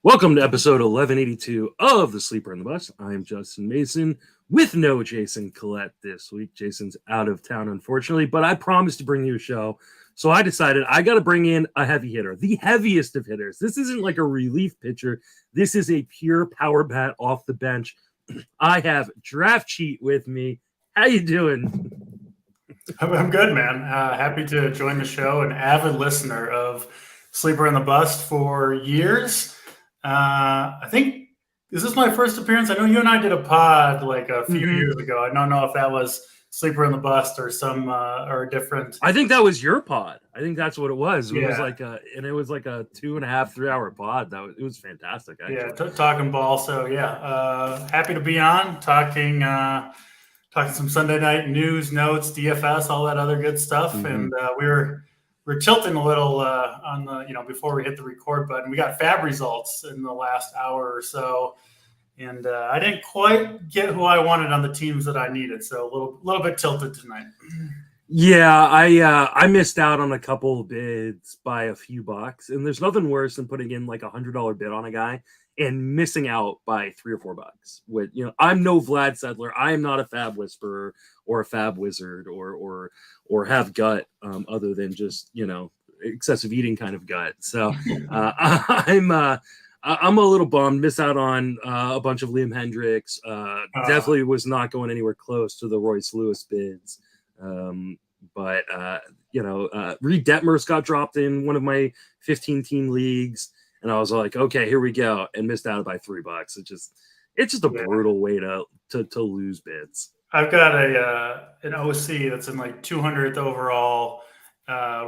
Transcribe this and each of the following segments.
Welcome to episode 1182 of The Sleeper and the Bus. I'm Justin Mason with no Jason Collette this week. Jason's out of town, unfortunately, but I promised to bring you a show. So I decided I got to bring in a heavy hitter, the heaviest of hitters. This isn't like a relief pitcher. This is a pure power bat off the bench. I have Draft Cheat with me. How you doing? I'm good, man. Happy to join the show. An avid listener of Sleeper and the Bust for years. I think this is my first appearance. I know you and I did a pod like a few years ago. I don't know if that was Sleeper and the Bust or some or different. I think that was your pod. I think that's what it was. It Yeah. was like a 2.5, 3 hour pod. It was fantastic. Actually. Yeah, talking ball. So yeah, happy to be on talking some Sunday night news, notes, DFS, all that other good stuff. And we're tilting a little on the, before we hit the record button. We got fab results in the last hour or so, and I didn't quite get who I wanted on the teams that I needed. So a little bit tilted tonight. Yeah, I missed out on a couple of bids by a few bucks, and there's nothing worse than putting in like $100 bid on a guy and missing out by $3 or $4. With I'm no Vlad Sedler. I am not a fab whisperer or a fab wizard or have gut other than just excessive eating kind of gut. So I'm a little bummed. Missed out on a bunch of Liam Hendricks. Definitely was not going anywhere close to the Royce Lewis bids. But Reed Detmers got dropped in one of my 15-team leagues. And I was like, okay, here we go, and missed out by $3. It's just a brutal way to lose bids. I've got an OC that's in like 200th overall.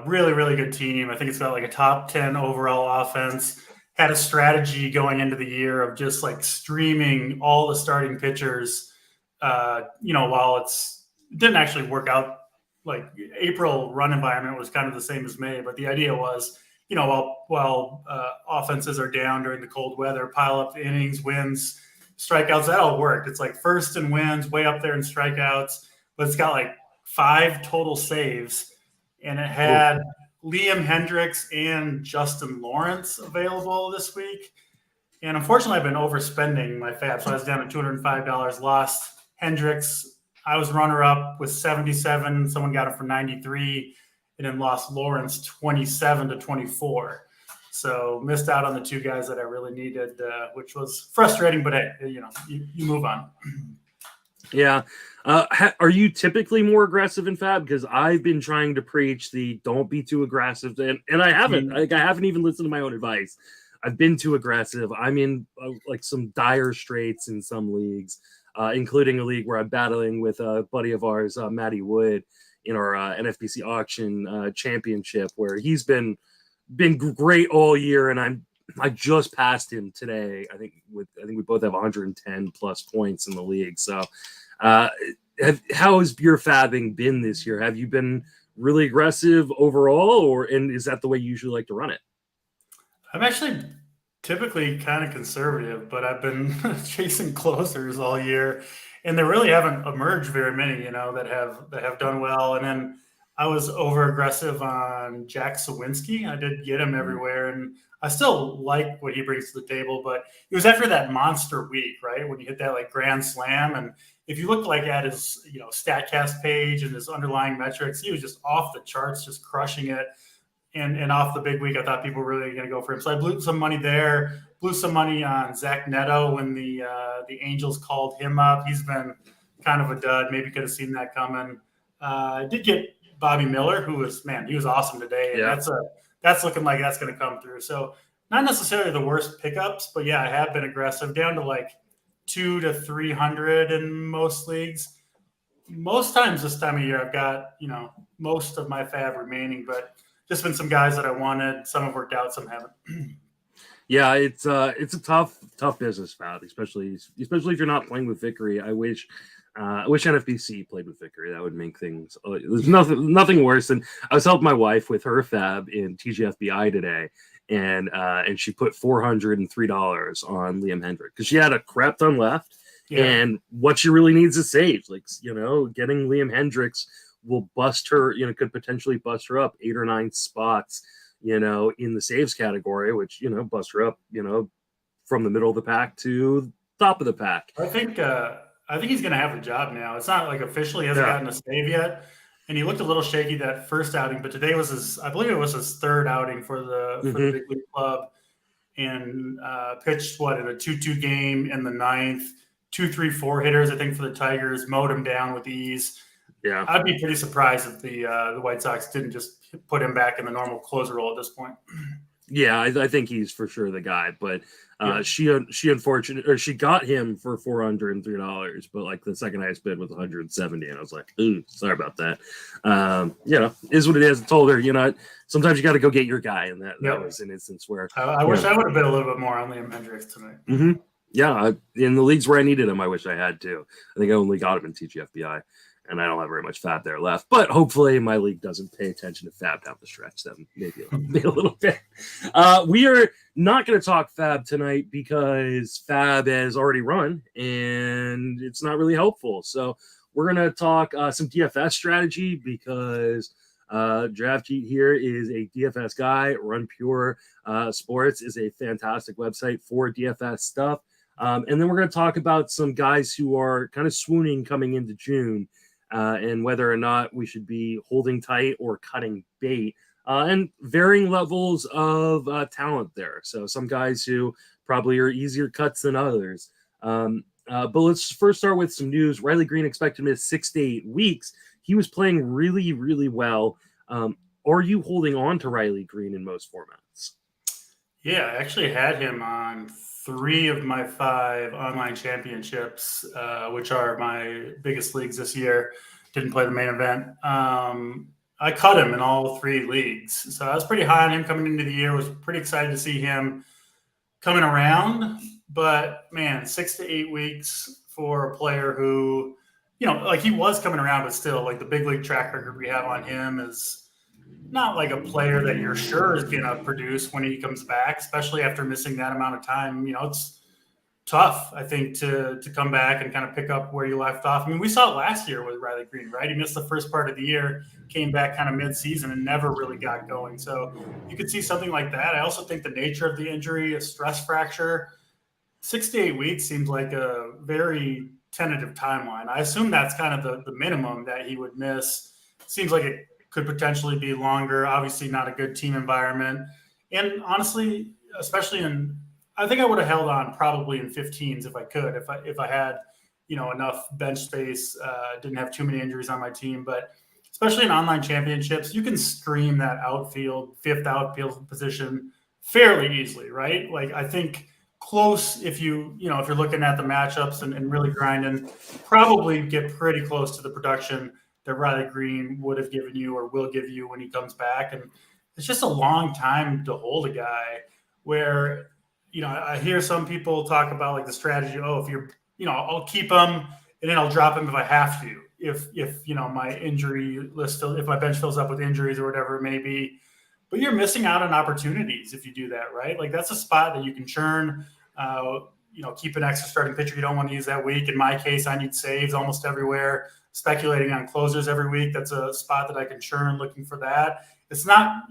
Really, really good team. I think it's got like a top 10 overall offense. Had a strategy going into the year of just like streaming all the starting pitchers. While it didn't actually work out. Like April run environment was kind of the same as May, but the idea was, while offenses are down during the cold weather, pile up the innings, wins, strikeouts, that all worked. It's like first in wins, way up there in strikeouts, but it's got like 5 total saves, and it had Liam Hendricks and Justin Lawrence available this week. And unfortunately, I've been overspending my fab, so I was down at $205, lost Hendricks. I was runner-up with 77. Someone got it for 93. And then lost Lawrence 27-24. So missed out on the 2 guys that I really needed, which was frustrating. But hey, you move on. Yeah. Are you typically more aggressive in fab? Because I've been trying to preach the don't be too aggressive, and I haven't. I haven't even listened to my own advice. I've been too aggressive. I'm in like some dire straits in some leagues, including a league where I'm battling with a buddy of ours, Matty Wood, in our NFBC auction championship, where he's been great all year, and I just passed him today. I think we both have 110 plus points in the league. So, how has your fabbing been this year? Have you been really aggressive overall, and is that the way you usually like to run it? I'm actually typically kind of conservative, but I've been chasing closers all year. And there really haven't emerged very many, that have done well. And then I was over aggressive on Jack Sawinski. I did get him everywhere, and I still like what he brings to the table. But it was after that monster week, right, when you hit that like grand slam. And if you look like at his Statcast page and his underlying metrics, he was just off the charts, just crushing it. And off the big week, I thought people were really going to go for him. So I blew some money there. Blew some money on Zach Neto when the Angels called him up. He's been kind of a dud. Maybe could have seen that coming. I did get Bobby Miller, he was awesome today. And that's looking like that's going to come through. So not necessarily the worst pickups, but yeah, I have been aggressive down to like 200 to 300 in most leagues. Most times this time of year, I've got, most of my fab remaining, but just been some guys that I wanted. Some have worked out, some haven't. Yeah, it's a tough business, Pat, especially if you're not playing with Vickery. I wish NFBC played with Vickery. That would make things. There's nothing worse than I was helping my wife with her fab in TGFBI today, and she put $403 on Liam Hendricks because she had a crap ton left, and what she really needs is saves. Like getting Liam Hendricks will bust her. Could potentially bust her up 8 or 9 spots. In the saves category, which, bust her up, from the middle of the pack to top of the pack. I think he's going to have a job now. It's not like officially hasn't gotten a save yet, and he looked a little shaky that first outing. But today was I believe it was his third outing for the big league club, and pitched in a 2-2 game in the ninth. 2-3-4 hitters, I think, for the Tigers, mowed him down with ease. Yeah, I'd be pretty surprised if the White Sox didn't just put him back in the normal closer role at this point. Yeah, I think he's for sure the guy. But she got him for $403, but like the second highest bid was 170, and I was like, ooh, sorry about that. Is what it is. I told her, sometimes you got to go get your guy, and that was an instance where I wish I would have bid a little bit more on Liam Hendricks tonight. Mm-hmm. Yeah, in the leagues where I needed him, I wish I had too. I think I only got him in TGFBI, and I don't have very much fab there left. But hopefully my league doesn't pay attention to fab down the stretch. Then maybe a little bit. We are not going to talk fab tonight because fab has already run, and it's not really helpful. So we're going to talk some DFS strategy because DraftKeep here is a DFS guy. Run Pure Sports is a fantastic website for DFS stuff. And then we're going to talk about some guys who are kind of swooning coming into June and whether or not we should be holding tight or cutting bait and varying levels of talent there. So some guys who probably are easier cuts than others. But let's first start with some news. Riley Greene expected to miss 6 to 8 weeks. He was playing really, really well. Are you holding on to Riley Greene in most formats? Yeah, I actually had him on 3 of my 5 online championships, which are my biggest leagues this year. Didn't play the main event. I cut him in all 3 leagues. So I was pretty high on him coming into the year. Was pretty excited to see him coming around. But, man, 6 to 8 weeks for a player who, he was coming around, but still, like the big league track record we have on him is not like a player that you're sure is going to produce when he comes back, especially after missing that amount of time. It's tough, I think, to come back and kind of pick up where you left off. I mean, we saw it last year with Riley Greene, right? He missed the first part of the year, came back kind of mid-season and never really got going. So you could see something like that. I also think the nature of the injury, a stress fracture, 6 to 8 weeks seems like a very tentative timeline. I assume that's kind of the minimum that he would miss. Seems like it could potentially be longer. Obviously not a good team environment. And honestly, especially I think I would have held on probably in 15s if I could, if I had, enough bench space, didn't have too many injuries on my team. But especially in online championships, you can stream that outfield, 5th outfield position fairly easily, right? Like I think close, if you're looking at the matchups and really grinding, probably get pretty close to the production that Riley Greene would have given you or will give you when he comes back. And it's just a long time to hold a guy where, I hear some people talk about like the strategy, if you're, I'll keep him and then I'll drop him if I have to, if my injury list, if my bench fills up with injuries or whatever it may be. But you're missing out on opportunities if you do that, right? Like that's a spot that you can churn, keep an extra starting pitcher you don't want to use that week. In my case, I need saves almost everywhere. Speculating on closers every week. That's a spot that I can churn looking for that. It's not,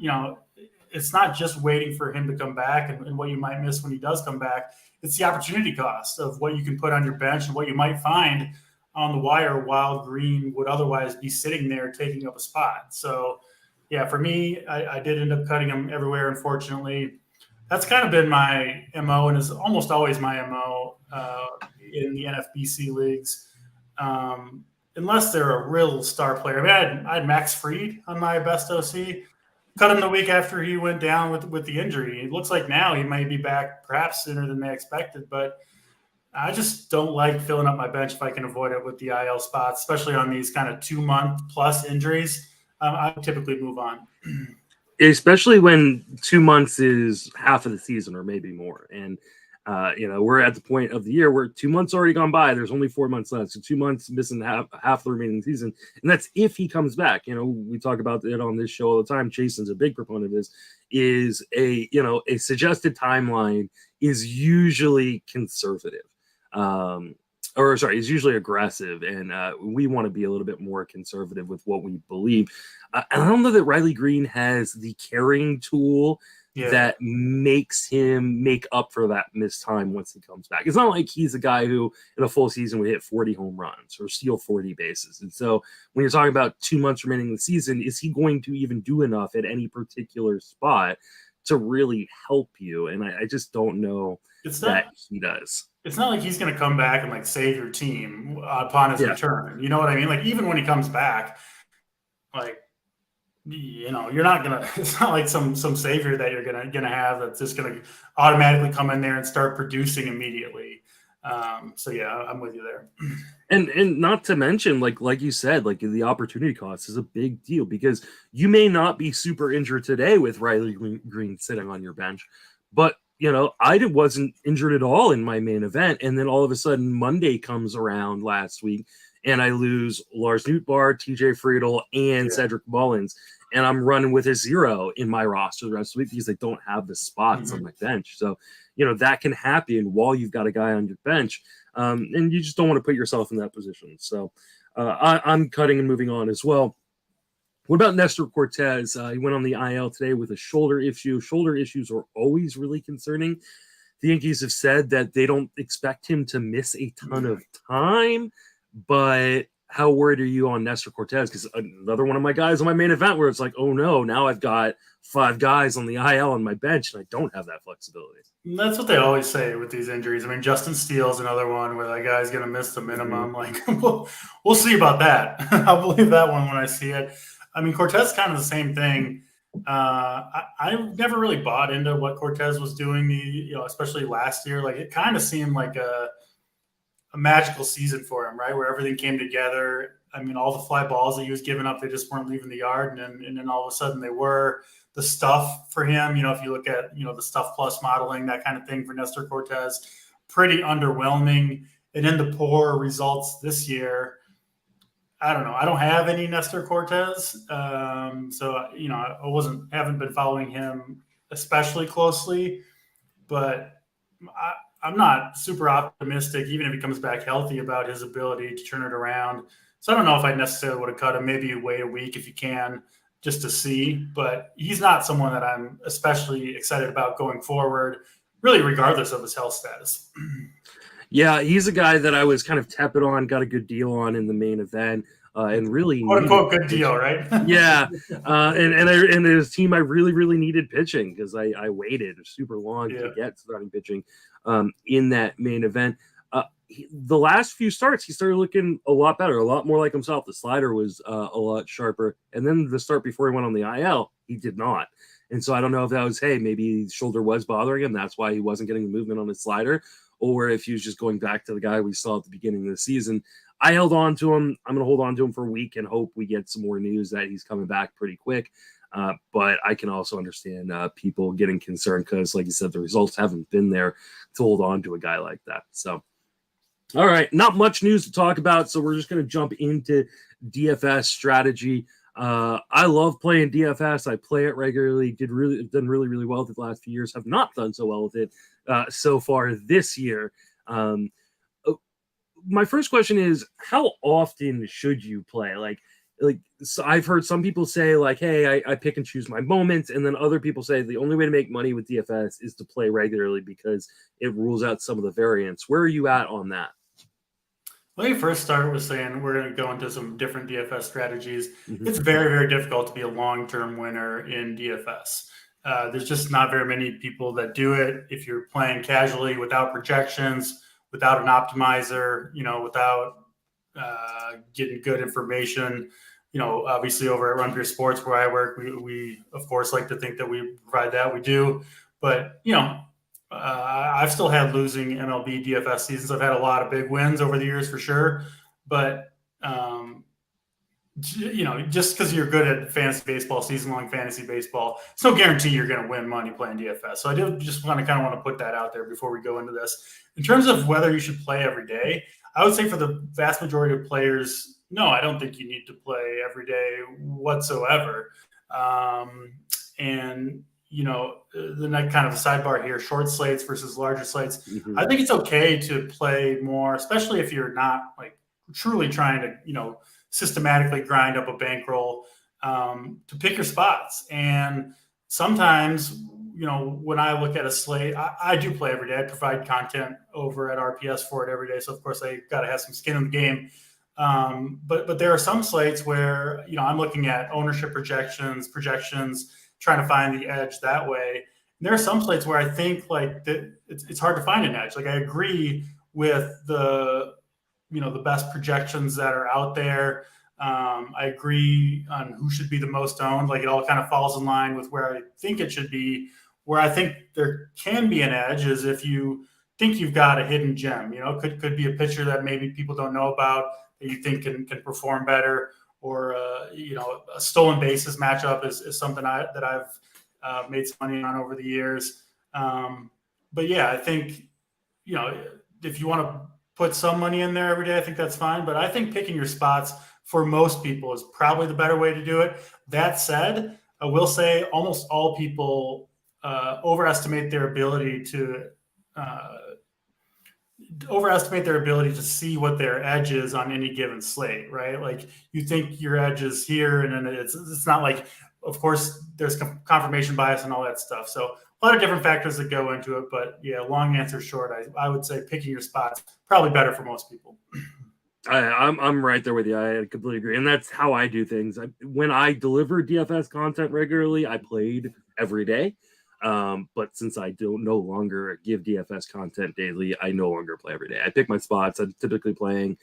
it's not just waiting for him to come back and what you might miss when he does come back. It's the opportunity cost of what you can put on your bench and what you might find on the wire while Greene would otherwise be sitting there taking up a spot. So, yeah, for me, I did end up cutting him everywhere, unfortunately. That's kind of been my MO and is almost always my MO in the NFBC leagues. Unless they're a real star player. I mean, I had Max Fried on my best OC. Cut him the week after he went down with the injury. It looks like now he might be back perhaps sooner than they expected, but I just don't like filling up my bench if I can avoid it with the IL spots, especially on these kind of 2-month plus injuries. I typically move on. Especially when 2 months is half of the season or maybe more. And we're at the point of the year where 2 months already gone by. There's only 4 months left. So 2 months missing half the remaining season. And that's if he comes back. We talk about it on this show all the time. Jason's a big proponent of this, is a suggested timeline is usually conservative. Is usually aggressive. And we want to be a little bit more conservative with what we believe. And I don't know that Riley Greene has the carrying tool Yeah. that makes him make up for that missed time once he comes back. It's not like he's a guy who in a full season would hit 40 home runs or steal 40 bases. And so when you're talking about 2 months remaining in the season, is he going to even do enough at any particular spot to really help you? And I just don't know that he does. It's not like he's going to come back and like save your team upon his return. You know what I mean? Like even when he comes back, like, you know, you're not gonna. It's not like some savior that you're gonna have that's just gonna automatically come in there and start producing immediately. So yeah, I'm with you there. And not to mention, like you said, like the opportunity cost is a big deal because you may not be super injured today with Riley Greene sitting on your bench, but you know, I wasn't injured at all in my main event, and then all of a sudden Monday comes around last week, and I lose Lars Nootbaar, TJ Friedel, and Cedric Mullins, and I'm running with a 0 in my roster the rest of the week because I don't have the spots on my bench. So, you know, that can happen while you've got a guy on your bench, and you just don't want to put yourself in that position. So I'm cutting and moving on as well. What about Nestor Cortes? He went on the IL today with a shoulder issue. Shoulder issues are always really concerning. The Yankees have said that they don't expect him to miss a ton of time, but how worried are you on Nestor Cortes? Because another one of my guys on my main event where it's like, oh no, now I've got 5 guys on the IL on my bench and I don't have that flexibility. That's what they always say with these injuries. I mean, Justin Steele's another one where that guy's going to miss the minimum. Like, we'll see about that. I'll believe that one when I see it. I mean, Cortes kind of the same thing. I never really bought into what Cortes was doing, especially last year. Like, it kind of seemed like a magical season for him, right? Where everything came together. I mean, all the fly balls that he was giving up, they just weren't leaving the yard. And then all of a sudden they were. The stuff for him, if you look at, the stuff plus modeling, that kind of thing for Nestor Cortes, pretty underwhelming. And in the poor results this year, I don't know. I don't have any Nestor Cortes. So, I haven't been following him especially closely, but I'm not super optimistic, even if he comes back healthy, about his ability to turn it around. So I don't know if I necessarily would have cut him. Maybe wait a week if you can, just to see. But he's not someone that I'm especially excited about going forward, really, regardless of his health status. Yeah, he's a guy that I was kind of tepid on, got a good deal on in the main event, and really quote unquote good deal, right? Yeah, and his team, I really, really needed pitching because I waited super long to get starting pitching in that main event. The last few starts, he started looking a lot better, a lot more like himself. The slider was a lot sharper, and then the start before he went on the IL, he did not. And so I don't know if that was, hey, maybe his shoulder was bothering him, that's why he wasn't getting the movement on his slider, or if he was just going back to the guy we saw at the beginning of the season. I held on to him. I'm going to hold on to him for a week and hope we get some more news that he's coming back pretty quick. But I can also understand people getting concerned because, like you said, the results haven't been there to hold on to a guy like that. So, all right, not much news to talk about, so we're just going to jump into DFS strategy. I love playing DFS. I play it regularly. Done really, really well with it the last few years. Have not done so well with it so far this year. My first question is, how often should you play? Like so I've heard some people say, like, hey, I pick and choose my moments, and then other people say the only way to make money with DFS is to play regularly because it rules out some of the variance. Where are you at on that? Let me first start with saying we're going to go into some different DFS strategies. It's very, very difficult to be a long-term winner in DFS. There's just not very many people that do it. If you're playing casually without projections, without an optimizer, without getting good information, obviously over at Run Pure Sports where I work, we of course like to think that we provide that. We do, but I've still had losing MLB DFS seasons. I've had a lot of big wins over the years for sure, but just because you're good at fantasy baseball, season-long fantasy baseball, it's no guarantee you're going to win money playing DFS. So I do just kind of want to put that out there before we go into this. In terms of whether you should play every day, I would say for the vast majority of players, no, I don't think you need to play every day whatsoever. The next kind of sidebar here, short slates versus larger slates. I think it's okay to play more, especially if you're not like truly trying to, systematically grind up a bankroll, to pick your spots. And sometimes, when I look at a slate, I do play every day. I provide content over at RPS for it every day. So of course I got to have some skin in the game. But there are some slates where, I'm looking at ownership projections, trying to find the edge that way. And there are some slates where I think like that it's hard to find an edge. Like I agree with the best projections that are out there. I agree on who should be the most owned. Like it all kind of falls in line with where I think it should be. Where I think there can be an edge is if you think you've got a hidden gem. Could be a pitcher that maybe people don't know about that you think can perform better, or a stolen bases matchup is something that I've made some money on over the years. But yeah, I think if you want to put some money in there every day, I think that's fine. But I think picking your spots for most people is probably the better way to do it. That said, I will say almost all people overestimate their ability to see what their edge is on any given slate, right? Like you think your edge is here, and then it's not like, of course, there's confirmation bias and all that stuff. So a lot of different factors that go into it. But yeah, long answer short, I would say picking your spots probably better for most people. I'm right there with you. I completely agree, and that's how I do things. When I deliver DFS content regularly, I played every day. But since I no longer give DFS content daily, I no longer play every day. I pick my spots. I'm typically playing,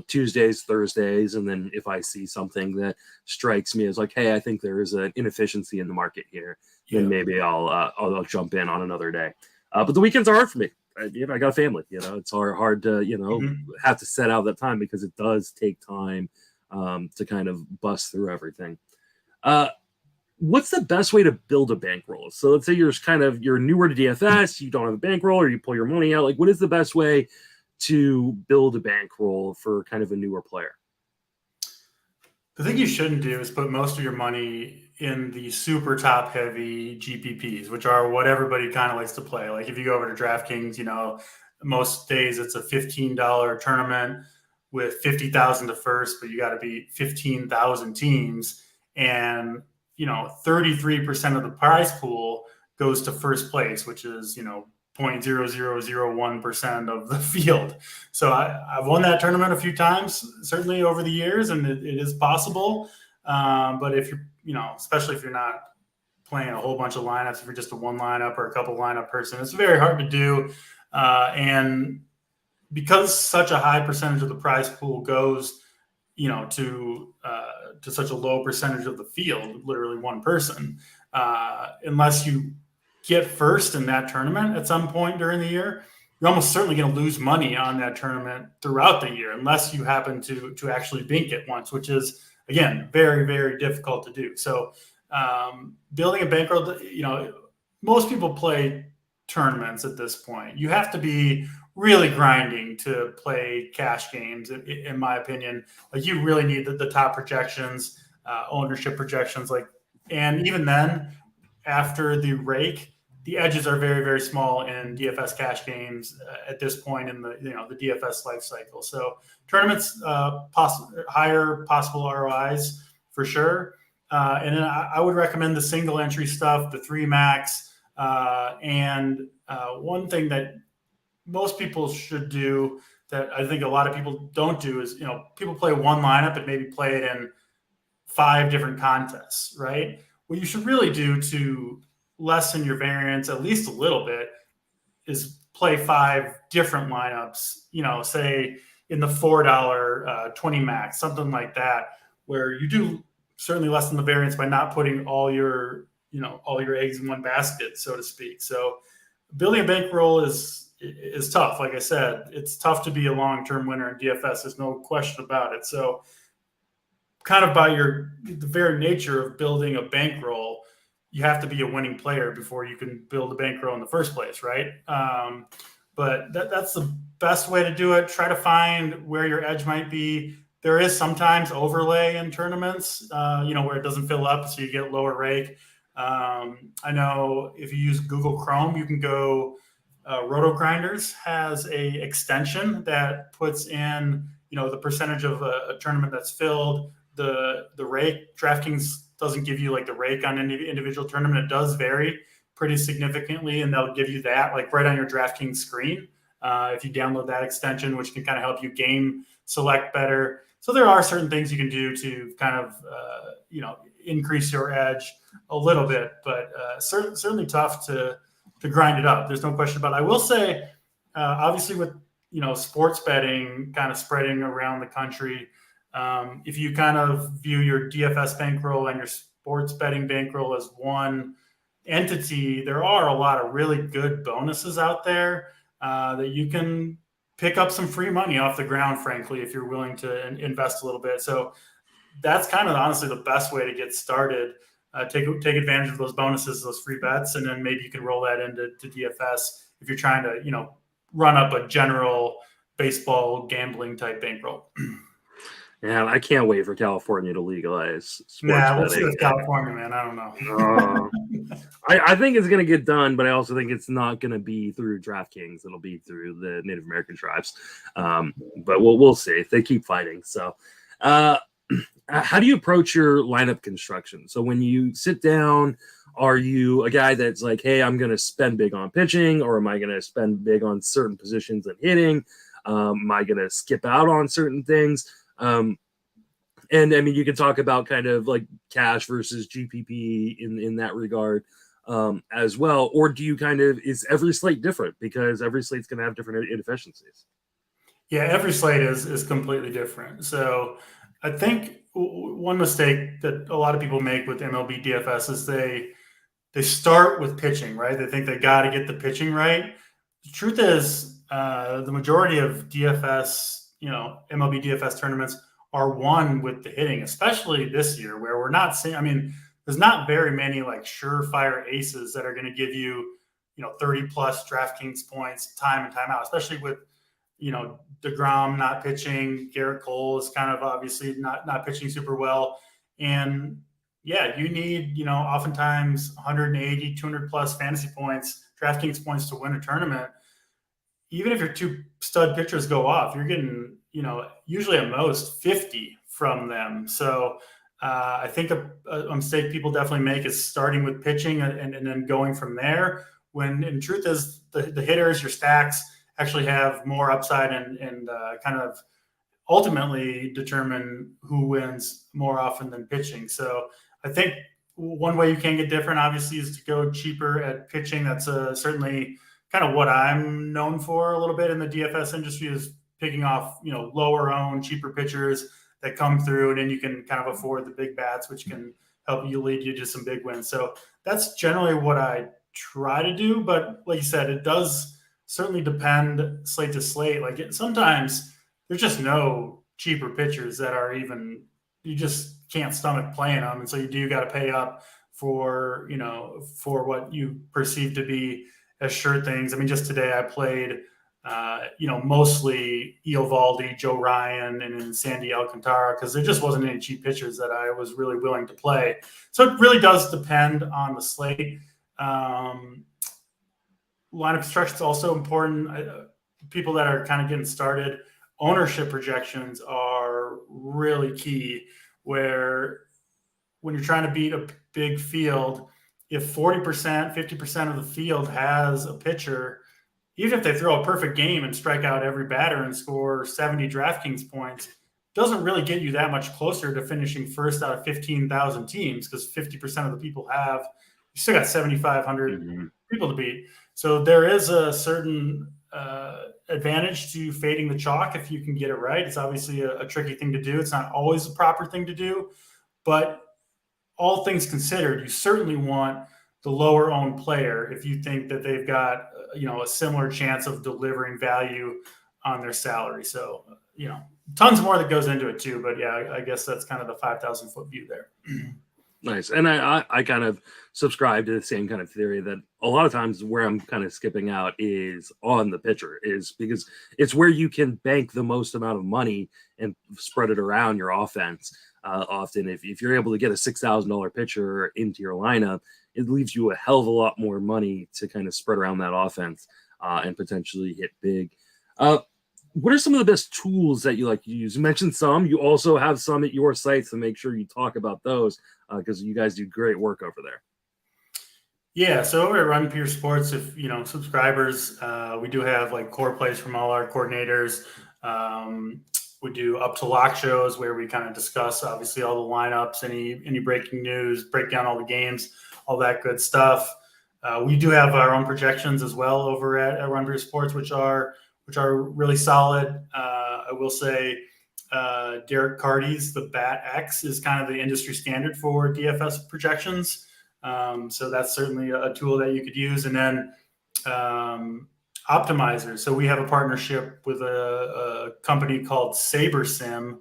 Tuesdays, Thursdays, and then if I see something that strikes me as like, hey, I think there is an inefficiency in the market here, then maybe I'll jump in on another day. But the weekends are hard for me. I got a family. It's hard to have to set out that time because it does take time to kind of bust through everything. What's the best way to build a bankroll? So let's say you're newer to DFS, you don't have a bankroll, or you pull your money out. Like, what is the best way to build a bankroll for kind of a newer player? The thing you shouldn't do is put most of your money in the super top heavy GPPs, which are what everybody kind of likes to play. Like if you go over to DraftKings, most days it's a $15 tournament with 50,000 to first, but you got to beat 15,000 teams. And 33% of the prize pool goes to first place, which is, 0.0001% of the field. So I've won that tournament a few times, certainly over the years, and it is possible. But if you're, especially if you're not playing a whole bunch of lineups, if you're just a one lineup or a couple lineup person, it's very hard to do. And because such a high percentage of the prize pool goes, to such a low percentage of the field, literally one person, unless you get first in that tournament at some point during the year, you're almost certainly going to lose money on that tournament throughout the year, unless you happen to actually bink it once, which is, again, very, very difficult to do. So building a bankroll, most people play tournaments at this point. You have to be really grinding to play cash games, in my opinion. Like you really need the top projections, ownership projections, and even then, after the rake, the edges are very, very small in DFS cash games at this point in the DFS life cycle. So tournaments, higher possible ROIs for sure. And then I would recommend the single entry stuff, the 3 max, and one thing that most people should do that I think a lot of people don't do is, people play one lineup and maybe play it in 5 different contests, right? What you should really do to lessen your variance at least a little bit is play 5 different lineups, say in the $4 20 max, something like that, where you do certainly lessen the variance by not putting all your eggs in one basket, so to speak. So building a bankroll is tough. Like I said, it's tough to be a long-term winner in DFS. There's no question about it. So kind of by the very nature of building a bankroll, you have to be a winning player before you can build a bankroll in the first place, right? But that's the best way to do it. Try to find where your edge might be. There is sometimes overlay in tournaments, where it doesn't fill up, so you get lower rake. I know if you use Google Chrome, you can go. Roto Grinders has a extension that puts in, the percentage of a tournament that's filled. The rake. DraftKings doesn't give you like the rake on any individual tournament. It does vary pretty significantly, and they'll give you that like right on your DraftKings screen. If you download that extension, which can kind of help you game select better. So there are certain things you can do to kind of, increase your edge a little bit, but certainly tough to grind it up. There's no question about it. I will say, obviously with, sports betting kind of spreading around the country, if you kind of view your DFS bankroll and your sports betting bankroll as one entity, there are a lot of really good bonuses out there that you can pick up some free money off the ground, frankly, if you're willing to invest a little bit. So that's kind of honestly the best way to get started. Take advantage of those bonuses, those free bets, and then maybe you can roll that into DFS if you're trying to, run up a general baseball gambling type bankroll. Man, I can't wait for California to legalize sports we'll betting. see with California, man. I don't know. I think it's going to get done, but I also think it's not going to be through DraftKings. It'll be through the Native American tribes. But we'll see if they keep fighting. So how do you approach your lineup construction? So when you sit down, are you a guy that's like, hey, I'm going to spend big on pitching, or am I going to spend big on certain positions and hitting? Am I going to skip out on certain things? And I mean, you can talk about kind of like cash versus GPP in that regard as well. Or do you is every slate different because every slate's going to have different inefficiencies? Yeah, every slate is completely different. So I think one mistake that a lot of people make with MLB DFS is they start with pitching, right? They think they got to get the pitching right. The truth is, the majority of DFS, MLB DFS tournaments are won with the hitting, especially this year where we're not seeing, there's not very many like surefire aces that are going to give you, 30 plus DraftKings points time and time out, especially with, DeGrom not pitching. Gerrit Cole is kind of obviously not pitching super well. And yeah, you need, oftentimes 180, 200 plus fantasy points, DraftKings points to win a tournament. Even if your two stud pitchers go off, you're getting, usually at most 50 from them. So I think a mistake people definitely make is starting with pitching and then going from there. When in truth is the hitters, your stacks actually have more upside and kind of ultimately determine who wins more often than pitching. So I think one way you can get different, obviously, is to go cheaper at pitching. That's certainly kind of what I'm known for a little bit in the DFS industry, is picking off, lower owned, cheaper pitchers that come through, and then you can kind of afford the big bats, which can help you lead you to some big wins. So that's generally what I try to do. But like you said, it does certainly depend slate to slate. Like sometimes there's just no cheaper pitchers that are even, you just can't stomach playing them. And so you do got to pay up for, for what you perceive to be as sure things. Just today I played, mostly Eovaldi, Joe Ryan, and then Sandy Alcantara, because there just wasn't any cheap pitchers that I was really willing to play. So it really does depend on the slate. Lineup construction is also important. People that are kind of getting started, ownership projections are really key, where when you're trying to beat a big field, if 40%, 50% of the field has a pitcher, even if they throw a perfect game and strike out every batter and score 70 DraftKings points, doesn't really get you that much closer to finishing first out of 15,000 teams, because 50% of the people you still got 7,500 people to beat. So there is a certain advantage to fading the chalk if you can get it right. It's obviously a tricky thing to do. It's not always a proper thing to do, but all things considered, you certainly want the lower owned player if you think that they've got, a similar chance of delivering value on their salary. So, tons more that goes into it too, but yeah, I guess that's kind of the 5,000 foot view there. Nice. And I kind of subscribe to the same kind of theory that a lot of times where I'm kind of skipping out is on the pitcher, is because it's where you can bank the most amount of money and spread it around your offense. Often, if you're able to get a $6,000 pitcher into your lineup, it leaves you a hell of a lot more money to kind of spread around that offense and potentially hit big. What are some of the best tools that you like to use? You mentioned some. You also have some at your site, so make sure you talk about those because you guys do great work over there. Yeah, so over at Run Pure Sports, if subscribers, we do have like core plays from all our coordinators. We do up to lock shows where we kind of discuss obviously all the lineups, any breaking news, break down all the games, all that good stuff. We do have our own projections as well over at Run Pure Sports, which are really solid. I will say Gerrit Cole's the Bat X is kind of the industry standard for DFS projections. So that's certainly a tool that you could use. And then optimizers. So we have a partnership with a company called SaberSim.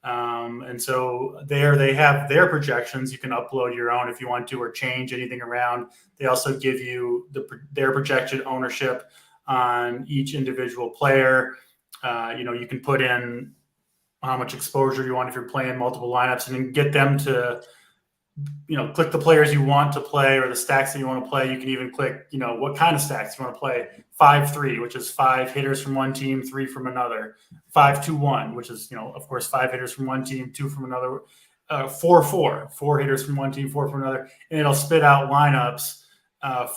And so they have their projections. You can upload your own if you want to, or change anything around. They also give you their projected ownership on each individual player. You can put in how much exposure you want if you're playing multiple lineups, and then get them to click the players you want to play or the stacks that you want to play. You can even click, what kind of stacks you want to play. 5-3, which is 5 hitters from one team, 3 from another. 5-2-1, which is, of course, 5 hitters from one team, 2 from another. 4-4, 4 hitters from one team, 4 from another. And it'll spit out lineups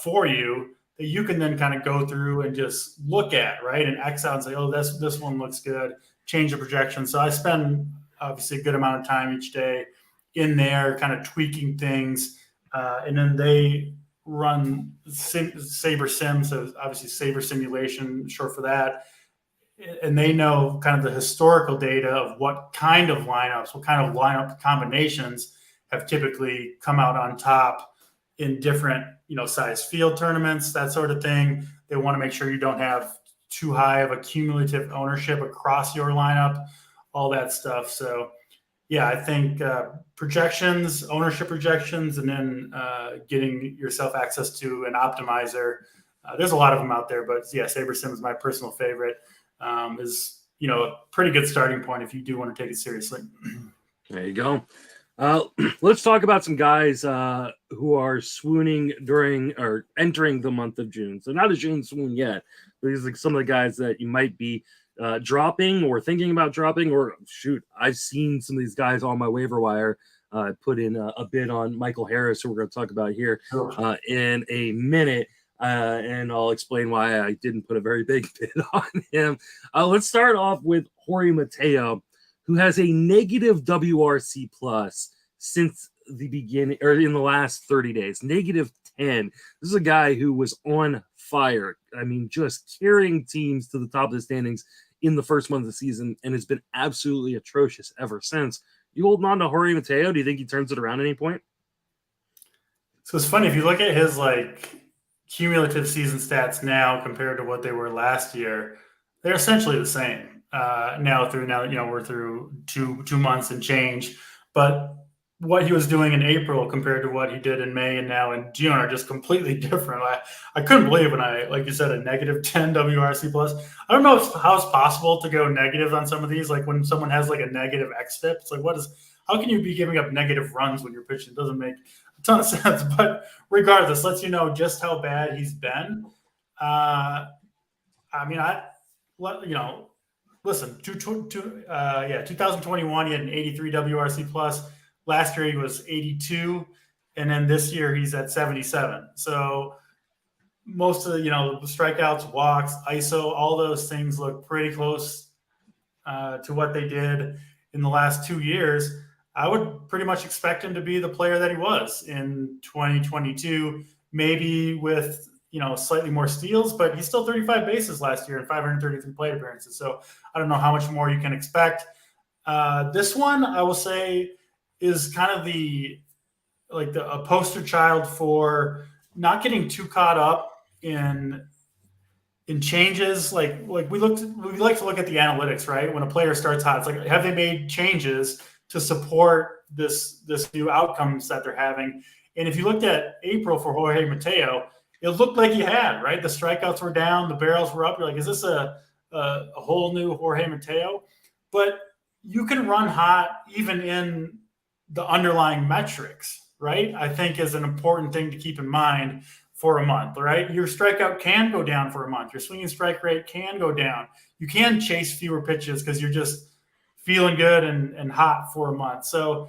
for you that you can then kind of go through and just look at, right? And X out and say, oh, this one looks good. Change the projection. So I spend obviously a good amount of time each day in there kind of tweaking things. And then they run SaberSim, so obviously Saber Simulation, short for that. And they know kind of the historical data of what kind of lineups, what kind of lineup combinations have typically come out on top in different, size field tournaments, that sort of thing. They want to make sure you don't have too high of a cumulative ownership across your lineup, all that stuff. So yeah, I think projections, ownership projections, and then getting yourself access to an optimizer. There's a lot of them out there, but yeah, SaberSim is my personal favorite. Is a pretty good starting point if you do want to take it seriously. There you go. Let's talk about some guys who are swooning during or entering the month of June. So not a June swoon yet, but these are like some of the guys that you might be dropping or thinking about dropping, or shoot, I've seen some of these guys on my waiver wire. Put in a bid on Michael Harris, who we're going to talk about here in a minute, and I'll explain why I didn't put a very big bid on him. Let's start off with Jorge Mateo, who has a negative WRC plus since the beginning, or in the last 30 days, negative 10. This is a guy who was on fire. I mean, just carrying teams to the top of the standings in the first month of the season, and has been absolutely atrocious ever since. You holding on to Jorge Mateo? Do you think he turns it around at any point? So it's funny if you look at his cumulative season stats now compared to what they were last year, they're essentially the same. Now we're through two months and change, but what he was doing in April compared to what he did in May and now in June are just completely different. I couldn't believe when like you said, a negative 10 WRC plus. I don't know how it's possible to go negative on some of these. Like when someone has like a negative XFIP, it's like, how can you be giving up negative runs when you're pitching? It doesn't make a ton of sense. But regardless, lets you know just how bad he's been. Listen, 2021, he had an 83 WRC plus. Last year he was 82, and then this year he's at 77. So most of the strikeouts, walks, ISO, all those things look pretty close to what they did in the last 2 years. I would pretty much expect him to be the player that he was in 2022, maybe with slightly more steals, but he's still 35 bases last year and 533 plate appearances. So I don't know how much more you can expect. This one, I will say, is kind of a poster child for not getting too caught up in changes. Like we like to look at the analytics, right? When a player starts hot, it's like, have they made changes to support this new outcomes that they're having? And if you looked at April for Jorge Mateo, it looked like he had, right? The strikeouts were down, the barrels were up. You're like, is this a whole new Jorge Mateo? But you can run hot even in the underlying metrics, right? I think is an important thing to keep in mind for a month, right? Your strikeout can go down for a month. Your swinging strike rate can go down. You can chase fewer pitches because you're just feeling good and hot for a month. So,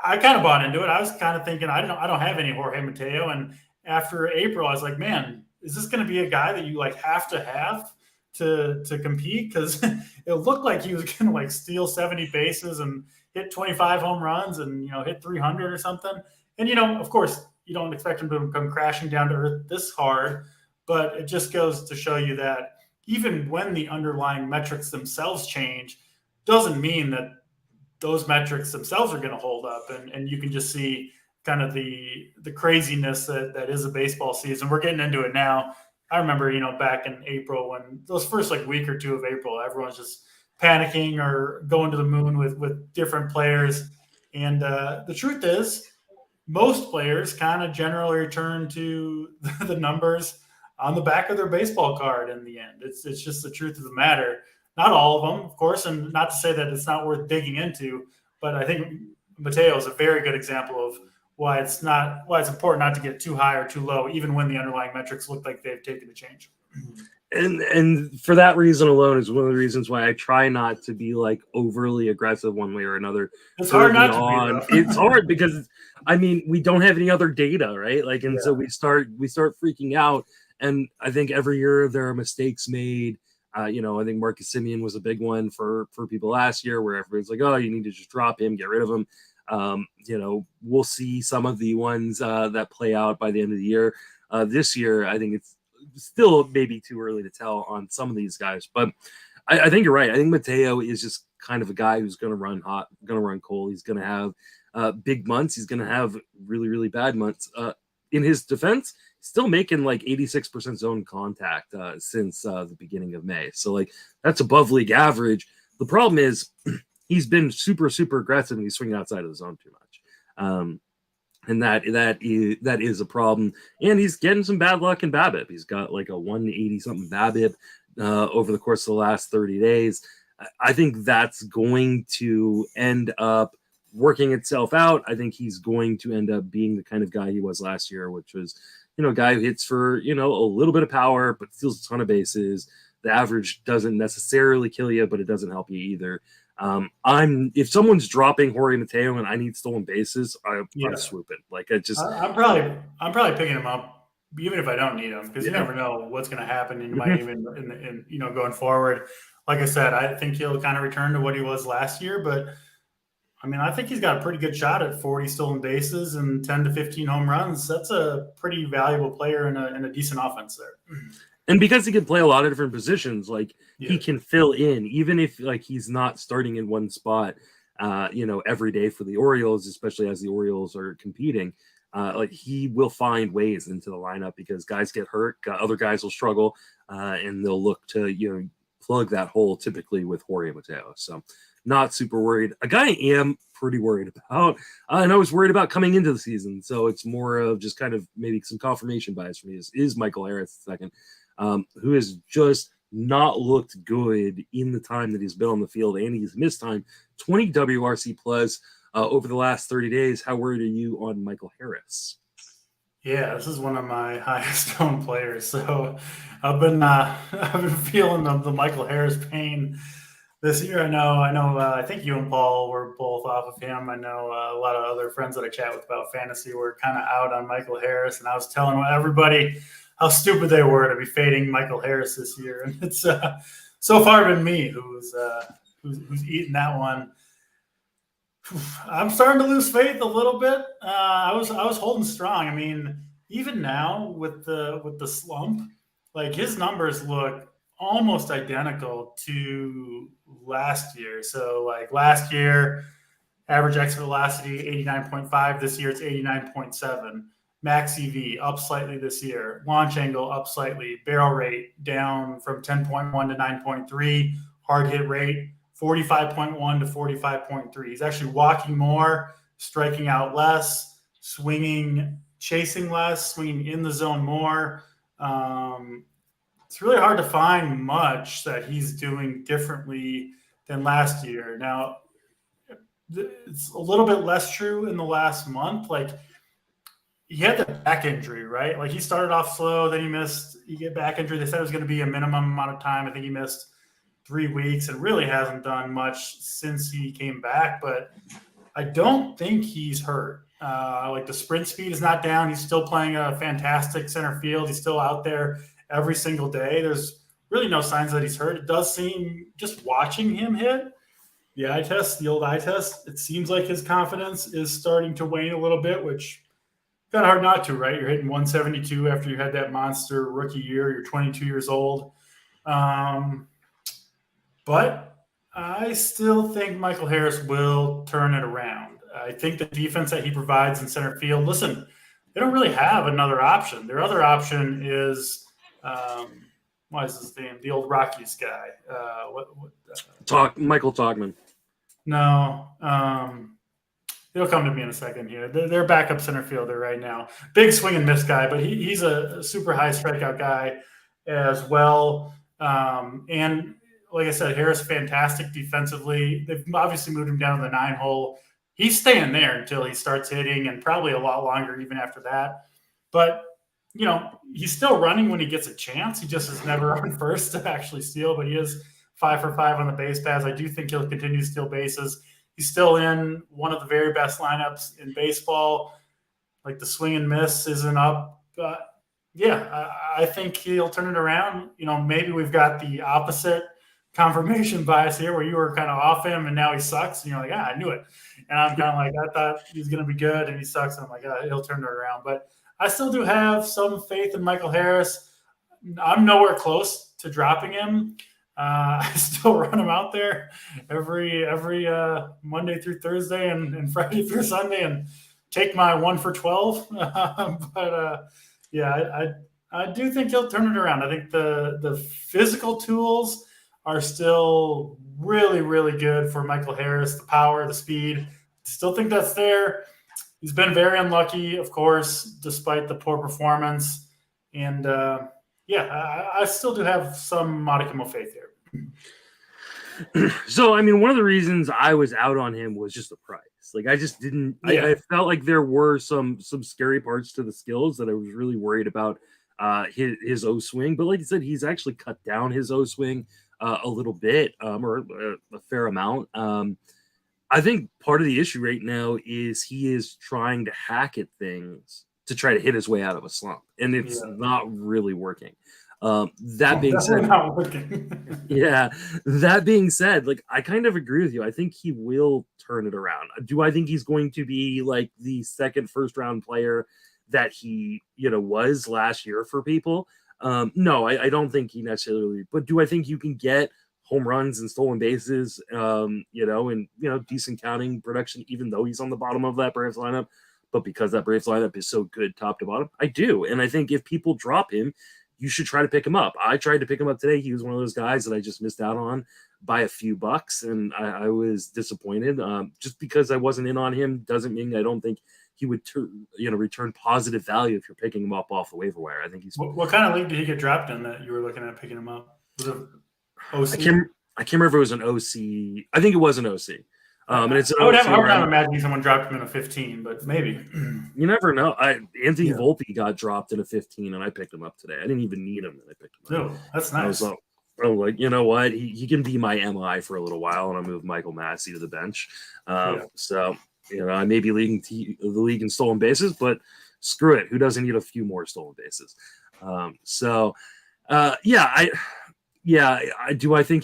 I kind of bought into it. I was kind of thinking I don't have any Jorge Mateo, and after April, I was like, man, is this going to be a guy that you like have to compete? Because it looked like he was going to like steal 70 bases and hit 25 home runs and hit 300 or something. And of course, you don't expect him to come crashing down to earth this hard, but it just goes to show you that even when the underlying metrics themselves change, doesn't mean that those metrics themselves are going to hold up. And you can just see kind of the craziness that is a baseball season. We're getting into it now. I remember, back in April when those first like week or two of April, everyone's just panicking or going to the moon with different players. And the truth is, most players kind of generally return to the numbers on the back of their baseball card in the end. It's just the truth of the matter. Not all of them, of course, and not to say that it's not worth digging into, but I think Mateo is a very good example of why it's important not to get too high or too low, even when the underlying metrics look like they've taken a change. And for that reason alone is one of the reasons why I try not to be like overly aggressive one way or another. It's hard not to be, It's hard because we don't have any other data, right? Like, and so we start freaking out. And I think every year there are mistakes made. I think Marcus Semien was a big one for people last year, where everybody's like, "Oh, you need to just drop him, get rid of him." We'll see some of the ones that play out by the end of the year. This year, I think it's still maybe too early to tell on some of these guys, but I think you're right. I think Mateo is just kind of a guy who's going to run hot, going to run cold. He's going to have big months. He's going to have really, really bad months. In his defense, still making like 86% zone contact since the beginning of May. So like that's above league average. The problem is he's been super, super aggressive and he's swinging outside of the zone too much. And that is a problem. And he's getting some bad luck in BABIP. He's got like a 180 something BABIP over the course of the last 30 days. I think that's going to end up working itself out. I think he's going to end up being the kind of guy he was last year, which was, a guy who hits for, a little bit of power, but steals a ton of bases. The average doesn't necessarily kill you, but it doesn't help you either. If someone's dropping Jorge Mateo and I need stolen bases, I'm swooping. Like I'm probably picking him up, even if I don't need him, because you never know what's going to happen. And you might even in going forward. Like I said, I think he'll kind of return to what he was last year, but I think he's got a pretty good shot at 40 stolen bases and 10 to 15 home runs. That's a pretty valuable player in a decent offense there. And because he can play a lot of different positions, he can fill in, even if he's not starting in one spot, every day for the Orioles, especially as the Orioles are competing. He will find ways into the lineup because guys get hurt, other guys will struggle, and they'll look to plug that hole typically with Jorge Mateo. So not super worried. A guy I am pretty worried about, and I was worried about coming into the season. So it's more of just kind of maybe some confirmation bias for me is Michael Harris second, who has just not looked good in the time that he's been on the field, and he's missed time. 20 WRC plus over the last 30 days. How worried are you on Michael Harris? Yeah, this is one of my highest owned players. So I've been feeling the Michael Harris pain this year. I know. I think you and Paul were both off of him. I know a lot of other friends that I chat with about fantasy were kind of out on Michael Harris, and I was telling everybody how stupid they were to be fading Michael Harris this year. And it's so far been me who's eating that one. I'm starting to lose faith a little bit. I was holding strong. Even now with the slump, his numbers look almost identical to last year. So last year, average exit velocity 89.5. This year it's 89.7. Max EV up slightly this year. Launch angle up slightly. Barrel rate down from 10.1 to 9.3. Hard hit rate 45.1 to 45.3. He's actually walking more, striking out less, chasing less, swinging in the zone more. It's really hard to find much that he's doing differently than last year. Now, it's a little bit less true in the last month. He had the back injury, right? He started off slow, then he get back injury. They said it was going to be a minimum amount of time. I think he missed 3 weeks and really hasn't done much since he came back. But I don't think he's hurt. Like the sprint speed is not down. He's still playing a fantastic center field. He's still out there every single day. There's really no signs that he's hurt. It does seem, just watching him hit the old eye test, it seems like his confidence is starting to wane a little bit, which kind of hard not to, right? You're hitting 172 after you had that monster rookie year. You're 22 years old. But I still think Michael Harris will turn it around. I think the defense that he provides in center field, listen, they don't really have another option. Their other option is, what is his name? The old Rockies guy. Michael Togman. No. It'll come to me in a second here. They're backup center fielder right now. Big swing and miss guy, but he's a super high strikeout guy as well. And like I said, Harris fantastic defensively. They've obviously moved him down to the 9 hole. He's staying there until he starts hitting, and probably a lot longer even after that. But, he's still running when he gets a chance. He just is never on first to actually steal, but he is 5 for 5 on the base paths. I do think he'll continue to steal bases. He's still in one of the very best lineups in baseball. Like the swing and miss isn't up. But, yeah, I think he'll turn it around. Maybe we've got the opposite confirmation bias here where you were kind of off him and now he sucks. And you're like, I knew it. And I'm kind of like, I thought he was going to be good and he sucks. And I'm like, he'll turn it around. But I still do have some faith in Michael Harris. I'm nowhere close to dropping him. I still run him out there every Monday through Thursday and Friday through Sunday and take my 1 for 12. I do think he'll turn it around. I think the physical tools are still really, really good for Michael Harris. The power, the speed, still think that's there. He's been very unlucky, of course, despite the poor performance. And I still do have some modicum of faith here. So, one of the reasons I was out on him was just the price. Like, I just didn't. Yeah. I felt like there were some scary parts to the skills that I was really worried about his O swing. But like you said, he's actually cut down his O swing a little bit, or a fair amount. I think part of the issue right now is he is trying to hack at things to try to hit his way out of a slump, and it's not really working. That being said, that being said, like, I kind of agree with you. I think he will turn it around. Do I think he's going to be like the second first round player that he, was last year for people? No, I don't think he necessarily, but do I think you can get home runs and stolen bases, and decent counting production, even though he's on the bottom of that Braves lineup? But because that Braves lineup is so good top to bottom, I do. And I think if people drop him, you should try to pick him up. I tried to pick him up today. He was one of those guys that I just missed out on by a few bucks, and I was disappointed. Just because I wasn't in on him doesn't mean I don't think he would return positive value if you're picking him up off the waiver wire. I think he's. What kind of league did he get dropped in that you were looking at picking him up? Was it OC? I can't remember if it was an OC. I think it was an OC. And it's I would have a hard time imagining someone dropped him in a 15, but maybe. You never know. Anthony Volpe got dropped in a 15, and I picked him up today. I didn't even need him, and I picked him up. Oh, that's nice. I was like, you know what? He can be my MI for a little while, and I'll move Michael Massey to the bench. So, I may be leading the league in stolen bases, but screw it. Who doesn't need a few more stolen bases? Do I think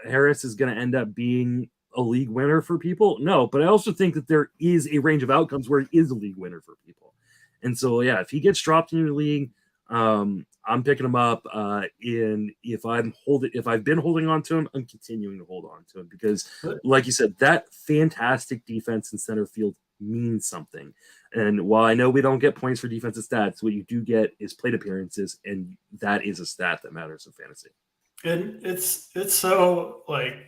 Harris is going to end up being a league winner for people? No, but I also think that there is a range of outcomes where he is a league winner for people. And so, if he gets dropped in your league, I'm picking him up. And if I've been holding on to him, I'm continuing to hold on to him because, like you said, that fantastic defense in center field means something. And while I know we don't get points for defensive stats, what you do get is plate appearances, and that is a stat that matters in fantasy. And it's so, like,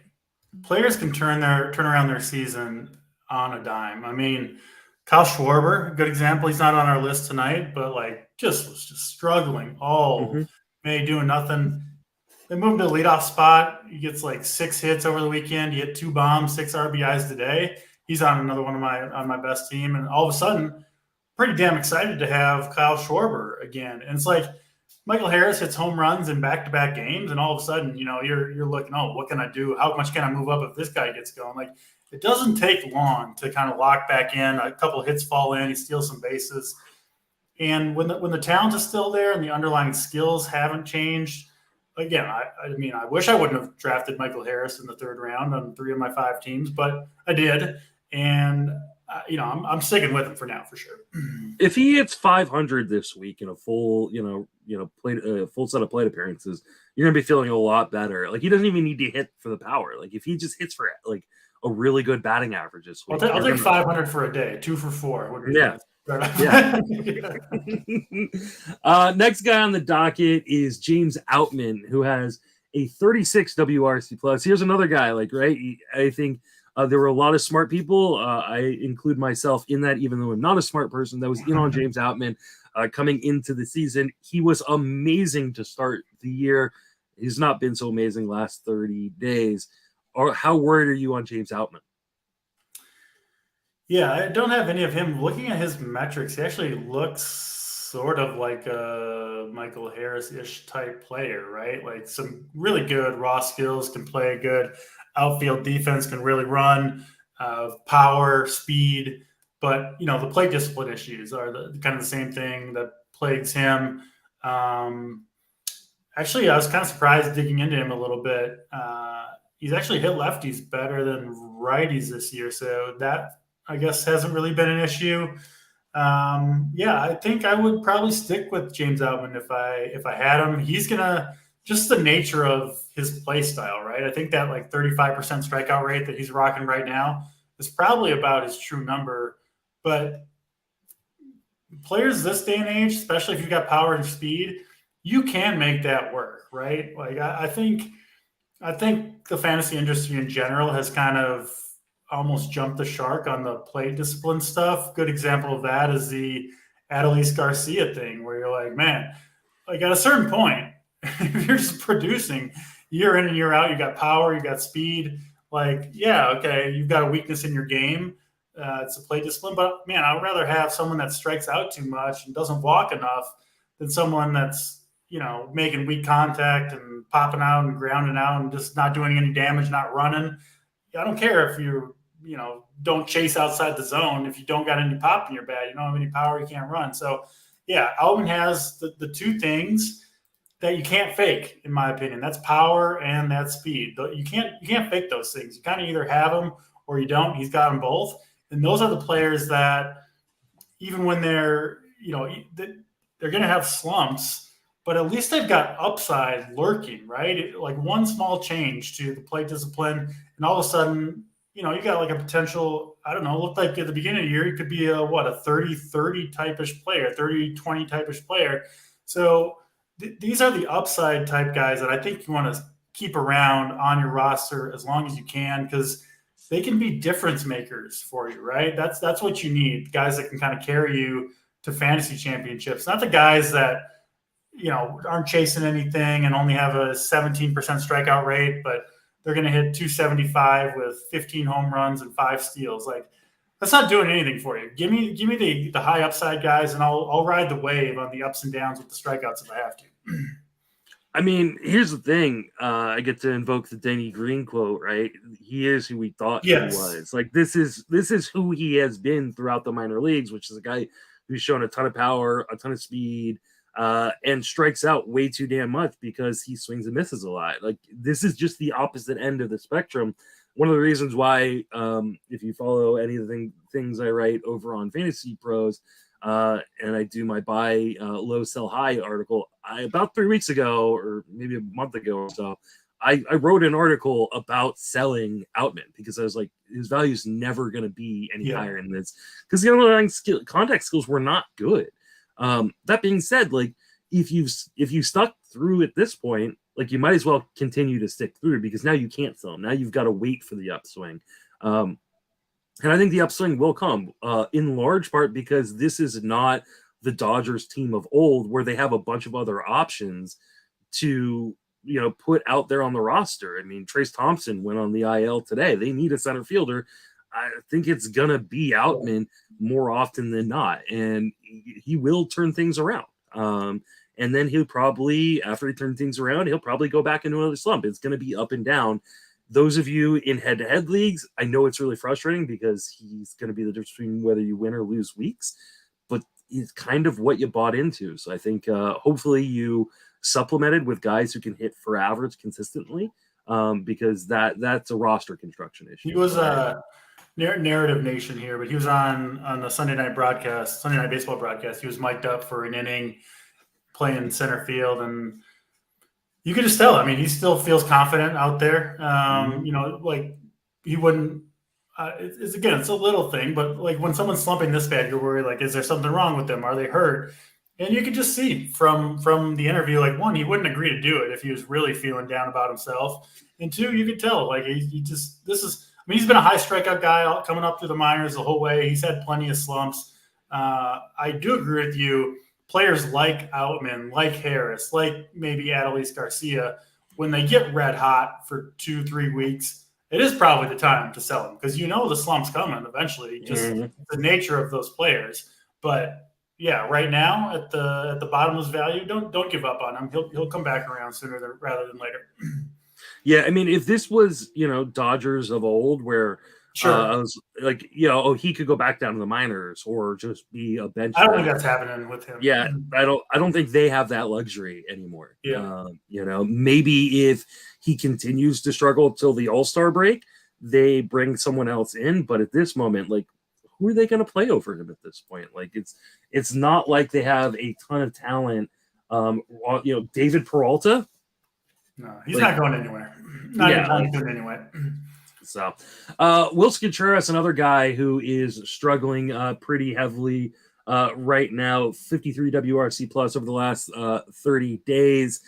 players can turn around their season on a dime. Kyle Schwarber, good example. He's not on our list tonight, but was just struggling all May, doing nothing. They moved to the leadoff spot. He gets 6 hits over the weekend. He hit 2 bombs, 6 RBIs today. He's on another one on my best team, and all of a sudden, pretty damn excited to have Kyle Schwarber again. And it's like, Michael Harris hits home runs in back-to-back games, and all of a sudden, you're looking, oh, what can I do? How much can I move up if this guy gets going? Like, it doesn't take long to kind of lock back in. A couple of hits fall in, he steals some bases. And when the talent is still there and the underlying skills haven't changed, again, I wish I wouldn't have drafted Michael Harris in the third round on 3 of my 5 teams, but I did. And, I'm sticking with him for now, for sure. If he hits 500 this week in a full, full set of plate appearances, you're gonna be feeling a lot better. Like, he doesn't even need to hit for the power. Like, if he just hits for like a really good batting average this week, I'll take 500 for a day, 2 for 4. Yeah. Yeah. Next guy on the docket is James Outman, who has a 36 WRC plus. Here's another guy, I think there were a lot of smart people. I include myself in that, even though I'm not a smart person, that was in on James Outman coming into the season. He was amazing to start the year. He's not been so amazing last 30 days. Or how worried are you on James Outman? Yeah, I don't have any of him. Looking at his metrics, he actually looks sort of like a Michael Harris-ish type player, right? Like, some really good raw skills, can play good outfield defense, can really run, power, speed. But, the plate discipline issues are kind of the same thing that plagues him. Actually, I was kind of surprised digging into him a little bit. He's actually hit lefties better than righties this year. So that, I guess, hasn't really been an issue. I think I would probably stick with James Outman if I had him. He's gonna, just the nature of his play style, right? I think that 35% strikeout rate that he's rocking right now is probably about his true number. But players this day and age, especially if you've got power and speed, you can make that work, right? Like, I think the fantasy industry in general has kind of almost jumped the shark on the plate discipline stuff. Good example of that is the Adolis Garcia thing, where you're like, man, like, at a certain point, if you're just producing year in and year out, you got power, you got speed, okay, you've got a weakness in your game. It's a plate discipline, but man, I would rather have someone that strikes out too much and doesn't walk enough than someone that's, making weak contact and popping out and grounding out and just not doing any damage, not running. I don't care if you don't chase outside the zone. If you don't got any pop in your bat, you don't have any power, you can't run. So, yeah, Outman has the two things that you can't fake, in my opinion. That's power and that's speed. You can't fake those things. You kind of either have them or you don't. He's got them both. And those are the players that, even when they're going to have slumps, but at least they've got upside lurking, right? Like, one small change to the plate discipline, and all of a sudden, you got a potential, I don't know, looked like at the beginning of the year, you could be a 30-30 type-ish player, 30-20 type-ish player. So these are the upside type guys that I think you want to keep around on your roster as long as you can, because they can be difference makers for you, right? That's what you need, guys that can kind of carry you to fantasy championships, not the guys that aren't chasing anything and only have a 17% strikeout rate, but they're going to hit 275 with 15 home runs and 5 steals. Like, that's not doing anything for you. Give me the high upside guys, and I'll ride the wave on the ups and downs with the strikeouts if I have to. I mean, here's the thing. I get to invoke the Denny Greene quote, right? He is who we thought he was. Like, this is who he has been throughout the minor leagues, which is a guy who's shown a ton of power, a ton of speed, and strikes out way too damn much because he swings and misses a lot. Like, this is just the opposite end of the spectrum. One of the reasons why, if you follow any of the things I write over on Fantasy Pros, and I do my buy low, sell high article, about 3 weeks ago, or maybe a month ago or so, I wrote an article about selling Outman because I was like, his value is never going to be any higher than this, because the underlying contact skills were not good. That being said, like, if you stuck through at this point, like, you might as well continue to stick through, because now you can't sell them. Now you've got to wait for the upswing. And I think the upswing will come in large part because this is not the Dodgers team of old, where they have a bunch of other options to, put out there on the roster. I mean, Trace Thompson went on the IL today. They need a center fielder. I think it's going to be Outman more often than not, and he will turn things around. And then he'll probably, after he turns things around, he'll probably go back into another slump. It's going to be up and down. Those of you in head-to-head leagues, I know it's really frustrating because he's going to be the difference between whether you win or lose weeks, but it's kind of what you bought into. So I think hopefully you supplemented with guys who can hit for average consistently, because that's a roster construction issue. He was Narrative Nation here, but he was on the Sunday night baseball broadcast. He was mic'd up for an inning playing center field, and you could just tell. I mean, he still feels confident out there. Like he wouldn't. It's a little thing, but like when someone's slumping this bad, you're worried. Like, is there something wrong with them? Are they hurt? And you could just see from the interview, like, one, he wouldn't agree to do it if he was really feeling down about himself, and two, you could tell like he's been a high strikeout guy coming up through the minors the whole way. He's had plenty of slumps. I do agree with you. Players like Outman, like Harris, like maybe Adolis Garcia, when they get red hot for 2-3 weeks, it is probably the time to sell them because the slump's coming eventually. Just the nature of those players. But yeah, right now at the bottom of his value, don't give up on him. He'll come back around sooner rather than later. Yeah, I mean, if this was Dodgers of old, where I was like, he could go back down to the minors or just be a bench. I don't think that's happening with him. Yeah, I don't think they have that luxury anymore. Yeah. Maybe if he continues to struggle till the All-Star break, they bring someone else in. But at this moment, like, who are they going to play over him at this point? Like, it's not like they have a ton of talent. David Peralta. No, he's not going anywhere. Not anytime soon anyway. So, Willson Contreras, another guy who is struggling pretty heavily right now, 53 WRC plus over the last 30 days.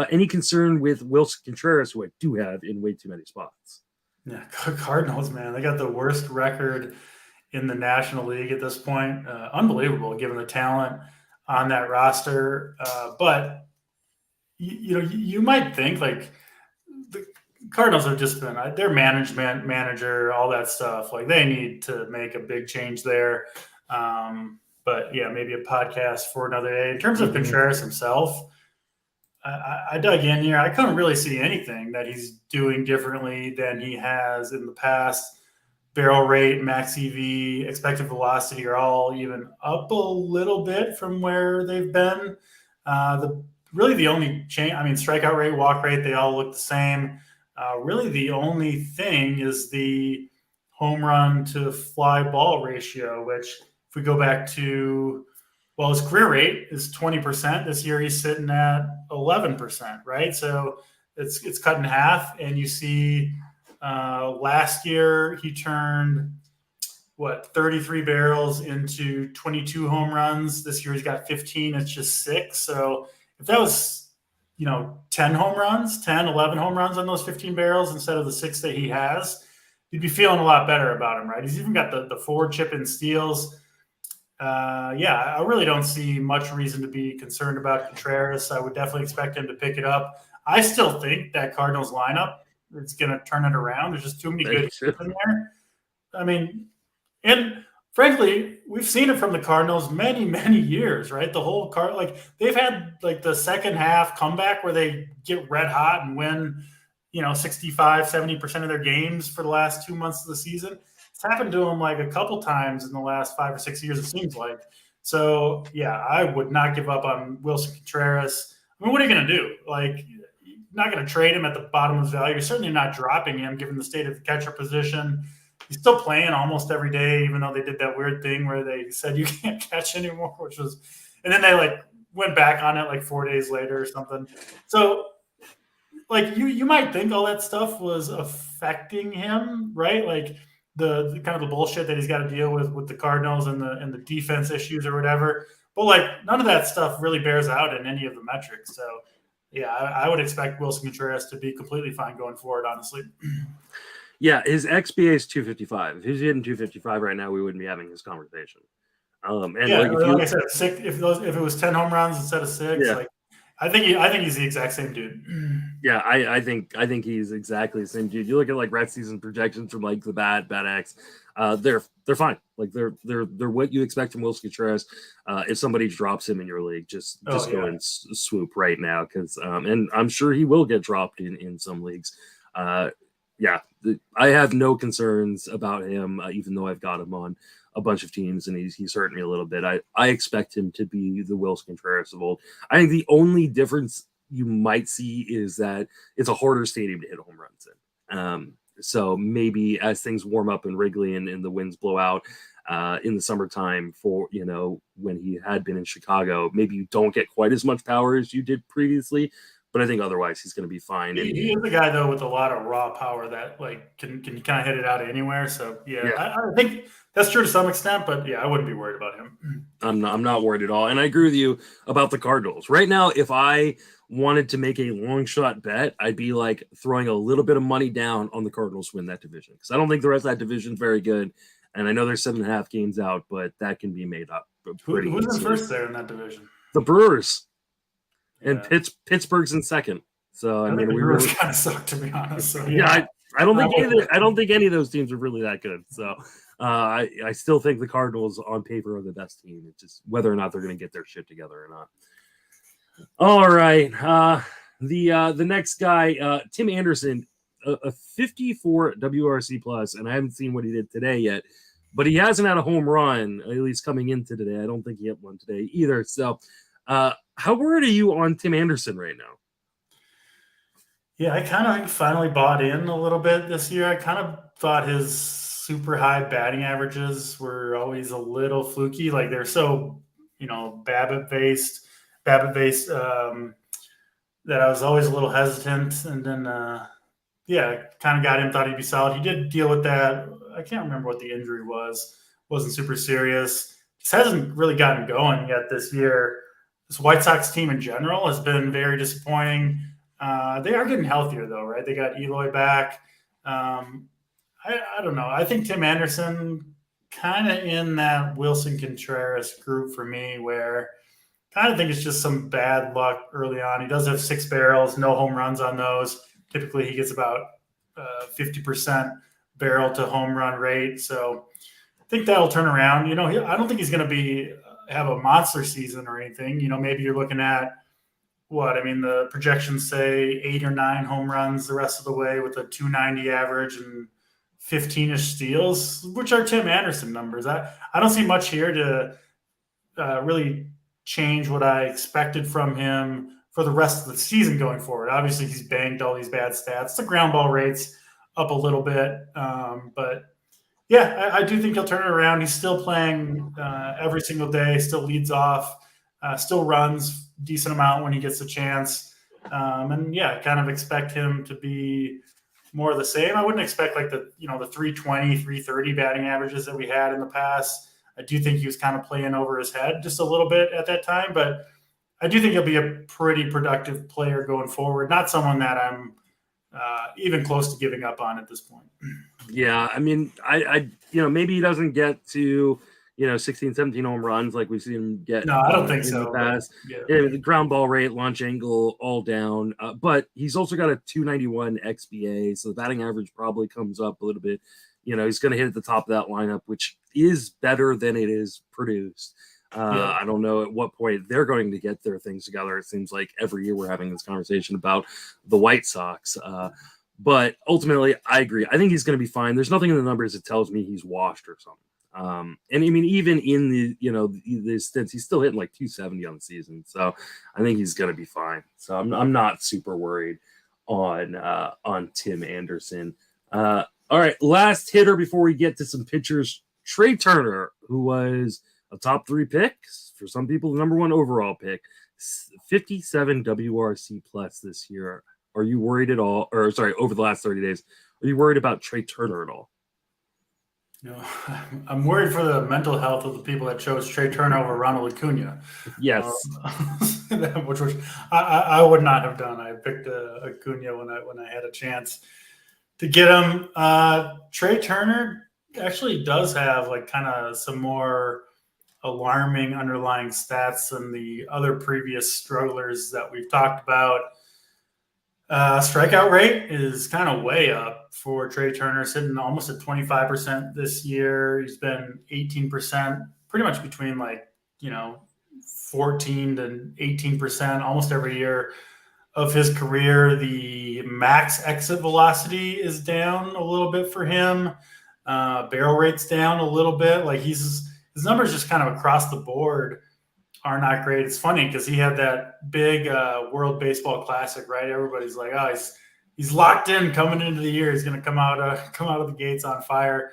Any concern with Willson Contreras, who I do have in way too many spots? Yeah, Cardinals, man. They got the worst record in the National League at this point. Unbelievable, given the talent on that roster. But, you might think, like, the Cardinals have just been their manager, all that stuff. Like, they need to make a big change there. But yeah, maybe a podcast for another day. In terms of Contreras himself, I dug in here. I couldn't really see anything that he's doing differently than he has in the past. Barrel rate, max EV, expected velocity are all even up a little bit from where they've been. The only change, strikeout rate, walk rate, they all look the same. Really, the only thing is the home run to fly ball ratio, which if we go back to, his career rate is 20%. This year he's sitting at 11%, right? So it's cut in half. And you see last year he turned 33 barrels into 22 home runs. This year he's got 15. It's just 6. So if that was 10 home runs, 10, 11 home runs on those 15 barrels instead of the 6 that he has, you'd be feeling a lot better about him, right? He's even got the 4 chip-in steals. I really don't see much reason to be concerned about Contreras. I would definitely expect him to pick it up. I still think that Cardinals lineup is going to turn it around. There's just too many good hits in there. And frankly, we've seen it from the Cardinals many, many years, right? The whole they've had like the second half comeback where they get red hot and win, 65, 70% of their games for the last 2 months of the season. It's happened to them like a couple times in the last 5 or 6 years, it seems like. So, yeah, I would not give up on Willson Contreras. What are you going to do? Like, you're not going to trade him at the bottom of his value. You're certainly not dropping him given the state of the catcher position. He's still playing almost every day, even though they did that weird thing where they said you can't catch anymore, and then they went back on it 4 days later or something. So you might think all that stuff was affecting him, right? Like the kind of the bullshit that he's got to deal with the Cardinals and the defense issues or whatever. But none of that stuff really bears out in any of the metrics. So yeah, I would expect Willson Contreras to be completely fine going forward, honestly. Yeah, his XBA is 255. If he's hitting 255 right now, we wouldn't be having this conversation. Like I said, if it was 10 home runs instead of 6, I think he's the exact same dude. Yeah, I think he's exactly the same dude. You look at red season projections from the BAT X. they're fine. Like they're what you expect from Willson Contreras. If somebody drops him in your league, just go and swoop right now, because and I'm sure he will get dropped in some leagues. I have no concerns about him, even though I've got him on a bunch of teams, and he's hurt me a little bit. I expect him to be the Willson Contreras of old. I think the only difference you might see is that it's a harder stadium to hit home runs in. So maybe as things warm up in Wrigley and the winds blow out in the summertime for, when he had been in Chicago, maybe you don't get quite as much power as you did previously. But I think otherwise he's going to be fine. He is a guy, though, with a lot of raw power that can kind of hit it out of anywhere. So, I think that's true to some extent. But, I wouldn't be worried about him. I'm not worried at all. And I agree with you about the Cardinals. Right now, if I wanted to make a long shot bet, I'd be like throwing a little bit of money down on the Cardinals to win that division, because I don't think the rest of that division is very good. And I know there's 7.5 games out, but that can be made up. Who's in first there in that division? The Brewers. And Pittsburgh's in second. So I mean, we really kind of suck, to be honest. So, I don't think any of those teams are really that good. So I still think the Cardinals on paper are the best team. It's just whether or not they're going to get their shit together or not. All right. The next guy, Tim Anderson, a 54 WRC plus, and I haven't seen what he did today yet, but he hasn't had a home run, at least coming into today. I don't think he hit one today either. So how worried are you on Tim Anderson right now? Yeah, I kind of finally bought in a little bit this year. I kind of thought his super high batting averages were always a little fluky. Like they're so, BABIP based, that I was always a little hesitant. And then, kind of got him, thought he'd be solid. He did deal with that. I can't remember what the injury was. Wasn't super serious. Just hasn't really gotten going yet this year. This White Sox team in general has been very disappointing. They are getting healthier, though, right? They got Eloy back. I don't know. I think Tim Anderson kind of in that Willson Contreras group for me, where I kind of think it's just some bad luck early on. He does have 6 barrels, no home runs on those. Typically, he gets about 50% barrel to home run rate. So I think that'll turn around. I don't think he's going to have a monster season or anything. Maybe you're looking at the projections say 8 or 9 home runs the rest of the way with a 290 average and 15-ish steals, which are Tim Anderson numbers. I don't see much here to really change what I expected from him for the rest of the season going forward. Obviously, he's banged all these bad stats. The ground ball rate's up a little bit. But I do think he'll turn it around. He's still playing every single day, still leads off, still runs decent amount when he gets a chance. Kind of expect him to be more of the same. I wouldn't expect like the 320, 330 batting averages that we had in the past. I do think he was kind of playing over his head just a little bit at that time, but I do think he'll be a pretty productive player going forward. Not someone that I'm even close to giving up on at this point. Yeah, I mean, I maybe he doesn't get to 16, 17 home runs like we've seen him get. No, I don't think so. In the past. The ground ball rate, launch angle, all down. But he's also got a 291 XBA, so the batting average probably comes up a little bit. He's going to hit at the top of that lineup, which is better than it is produced. I don't know at what point they're going to get their things together. It seems like every year we're having this conversation about the White Sox. But ultimately, I agree. I think he's going to be fine. There's nothing in the numbers that tells me he's washed or something. And I mean, even in the stints, he's still hitting like 270 on the season. So I think he's going to be fine. So I'm not super worried on Tim Anderson. All right, last hitter before we get to some pitchers, Trea Turner, who was a top 3 pick, for some people, the number 1 overall pick, 57 WRC plus this year. Are you worried at all? Or sorry, over the last 30 days, are you worried about Trea Turner at all? No, I'm worried for the mental health of the people that chose Trea Turner over Ronald Acuna. Yes, which I would not have done. I picked Acuna when I had a chance to get him. Trea Turner actually does have like kind of some more alarming underlying stats than the other previous strugglers that we've talked about. Strikeout rate is kind of way up for Trea Turner, sitting almost at 25% this year. He's been 18%, pretty much between 14 to 18% almost every year of his career. The max exit velocity is down a little bit for him. Barrel rate's down a little bit. Like his numbers just kind of across the board are not great. It's funny because he had that big World Baseball Classic, right? Everybody's like, oh, he's locked in coming into the year. He's going to come out of the gates on fire.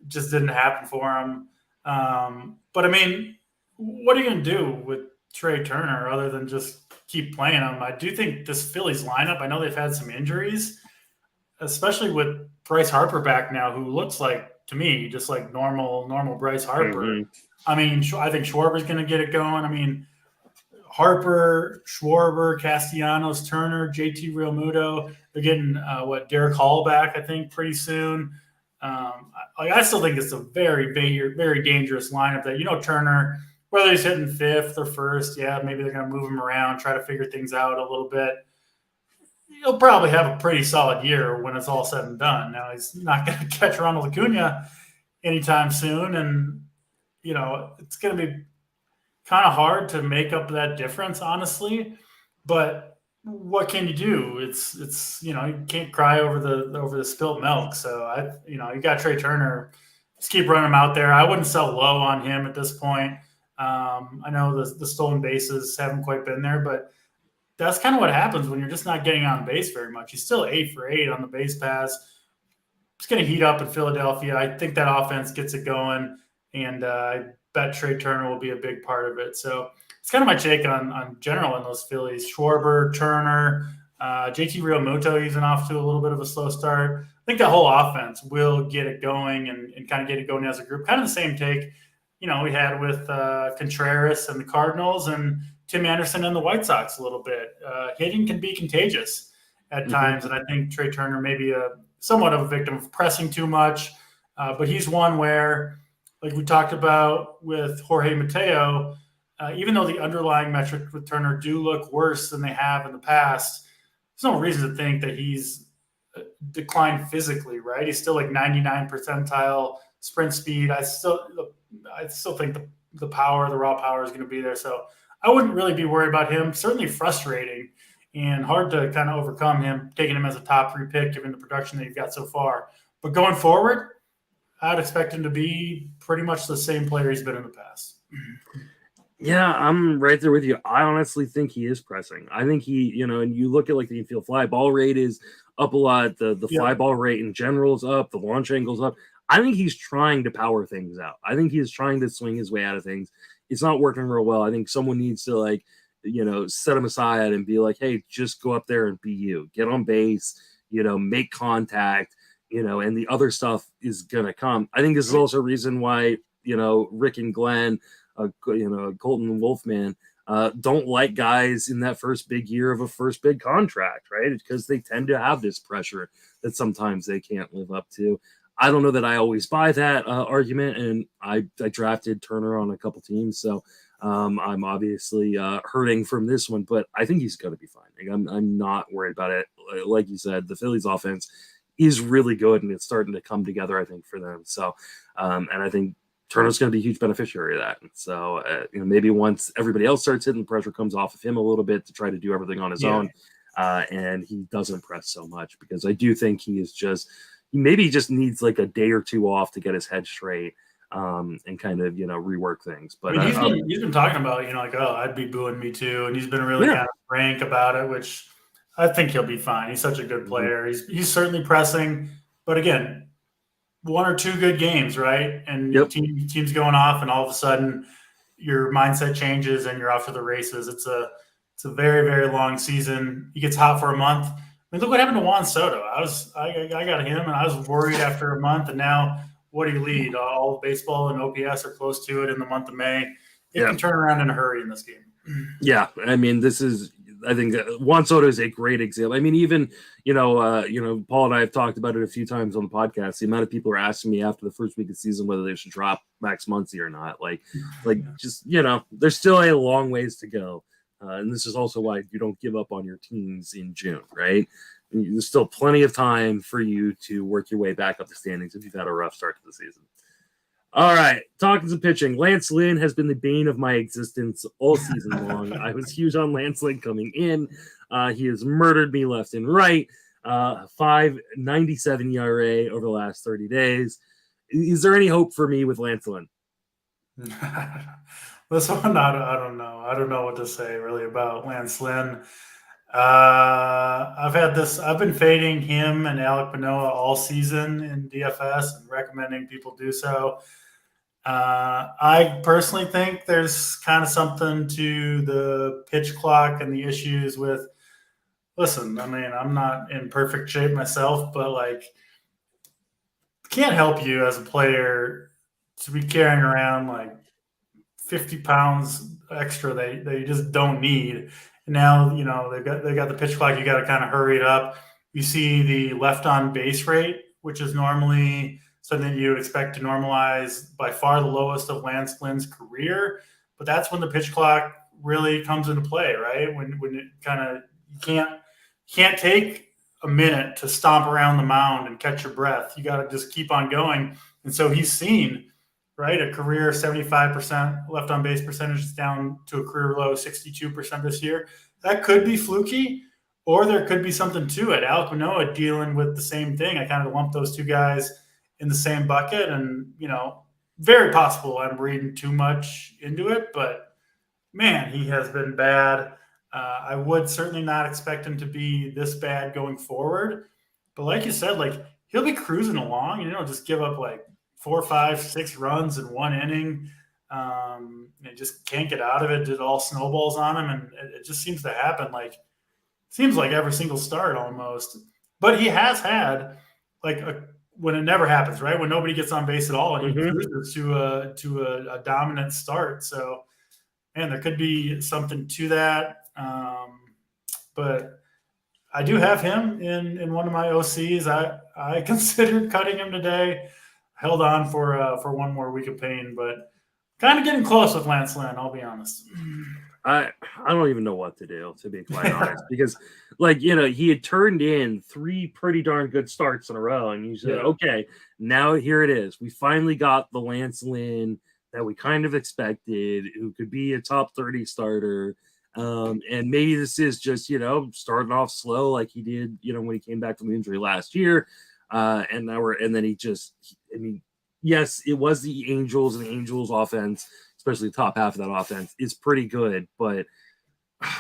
It just didn't happen for him. But I mean, what are you going to do with Trea Turner other than just keep playing him? I do think this Phillies lineup, I know they've had some injuries, especially with Bryce Harper back now, who looks like, to me, just like normal Bryce Harper. Mm-hmm. I mean, I think Schwarber's going to get it going. I mean, Harper, Schwarber, Castellanos, Turner, JT Realmuto. They're getting Derek Hall back, I think, pretty soon. I still think it's a very, very, very dangerous lineup that, Turner, whether he's hitting fifth or first, yeah, maybe they're going to move him around, try to figure things out a little bit. He'll probably have a pretty solid year when it's all said and done. Now, he's not going to catch Ronald Acuna anytime soon, and it's going to be kind of hard to make up that difference, honestly. But what can you do? It's you can't cry over the spilt milk. So you got Trea Turner. Just keep running him out there. I wouldn't sell low on him at this point. I know the stolen bases haven't quite been there, but that's kind of what happens when you're just not getting on base very much. He's still 8 for 8 on the base pass. It's going to heat up in Philadelphia. I think that offense gets it going. And I bet Trea Turner will be a big part of it. So it's kind of my take on general in those Phillies. Schwarber, Turner, JT Realmuto using off to a little bit of a slow start. I think that whole offense will get it going and kind of get it going as a group. Kind of the same take, we had with Contreras and the Cardinals and Tim Anderson and the White Sox a little bit. Hitting can be contagious at times, and I think Trea Turner may be somewhat of a victim of pressing too much. But he's one where, like we talked about with Jorge Mateo, even though the underlying metrics with Turner do look worse than they have in the past, there's no reason to think that he's declined physically, right? He's still like 99 percentile sprint speed. I still think the power, the raw power is going to be there. So I wouldn't really be worried about him. Certainly frustrating and hard to kind of overcome him, taking him as a top 3 pick, given the production that you've got so far. But going forward, I'd expect him to be pretty much the same player he's been in the past. Yeah, I'm right there with you. I honestly think he is pressing. I think he, and you look at like the infield fly ball rate is up a lot. The fly ball rate in general is up. The launch angle's up. I think he's trying to power things out. I think he's trying to swing his way out of things. It's not working real well. I think someone needs to set him aside and be like, hey, just go up there and be you. Get on base, make contact. And the other stuff is going to come. I think this is also a reason why, Rick and Glenn, Colton Wolfman, don't like guys in that first big year of a first big contract, right? It's because they tend to have this pressure that sometimes they can't live up to. I don't know that I always buy that argument, and I drafted Turner on a couple teams, so I'm obviously hurting from this one, but I think he's going to be fine. I'm not worried about it. Like you said, the Phillies offense is really good, and it's starting to come together, I think, for them. So, and I think Turner's going to be a huge beneficiary of that. So, maybe once everybody else starts hitting, the pressure comes off of him a little bit to try to do everything on his own, and he doesn't press so much, because I do think he maybe just needs like a day or two off to get his head straight and kind of, rework things. But he's been talking about, I'd be booing me too. And he's been really kind of frank about it, which I think he'll be fine. He's such a good player. He's certainly pressing, but again, 1 or 2 good games, right? And team's going off, and all of a sudden your mindset changes and you're off to the races. It's a very, very long season. He gets hot for a month. I mean, look what happened to Juan Soto. I got him, and I was worried after a month, and now what do you lead? All baseball and OPS are close to it in the month of May. It can turn around in a hurry in this game. Yeah, I mean, I think Juan Soto is a great example. I mean, even, Paul and I have talked about it a few times on the podcast. The amount of people are asking me after the first week of the season whether they should drop Max Muncy or not. Just, there's still a long ways to go And this is also why you don't give up on your teams in June, right? There's still plenty of time for you to work your way back up the standings if you've had a rough start to the season. All right, talking some pitching. Lance Lynn has been the bane of my existence all season long. I was huge on Lance Lynn coming in. He has murdered me left and right. 5.97 ERA over the last 30 days. Is there any hope for me with Lance Lynn? This one, I don't know. I don't know what to say really about Lance Lynn. I've been fading him and Alec Manoah all season in DFS and recommending people do so. I personally think there's kind of something to the pitch clock and the issues with. Listen, I mean, I'm not in perfect shape myself, but like, can't help you as a player to be carrying around like 50 pounds extra that you just don't need. And now, you know, they got the pitch clock. You got to kind of hurry it up. You see the left on base rate, which is normally something you would expect to normalize, by far the lowest of Lance Lynn's career. But that's when the pitch clock really comes into play, right? When it kind of, you can't take a minute to stomp around the mound and catch your breath. You got to just keep on going. And so he's seen, right, a career 75% left on base percentage is down to a career low 62% this year. That could be fluky, or there could be something to it. Alec Manoah dealing with the same thing. I kind of lump those two guys in the same bucket, and, you know, very possible I'm reading too much into it, but man, he has been bad. I would certainly not expect him to be this bad going forward. But like you said, like, he'll be cruising along, you know, just give up like 4, 5, 6 runs in one inning. And just can't get out of it. It all snowballs on him. And it just seems to happen seems like every single start almost. But he has had like when it never happens, right? When nobody gets on base at all and he cruises to a dominant start. So, man, there could be something to that. But I do have him in one of my OCs. I considered cutting him today. Held on for one more week of pain, but kind of getting close with Lance Lynn, I'll be honest. I don't even know what to do, to be quite honest, because, like, you know, he had turned in 3 pretty darn good starts in a row, and you said, okay, now here it is. We finally got the Lance Lynn that we kind of expected, who could be a top 30 starter. And maybe this is just, you know, starting off slow like he did, you know, when he came back from the injury last year. And then he just, I mean, yes, it was the Angels, and the Angels offense, especially the top half of that offense, is pretty good, but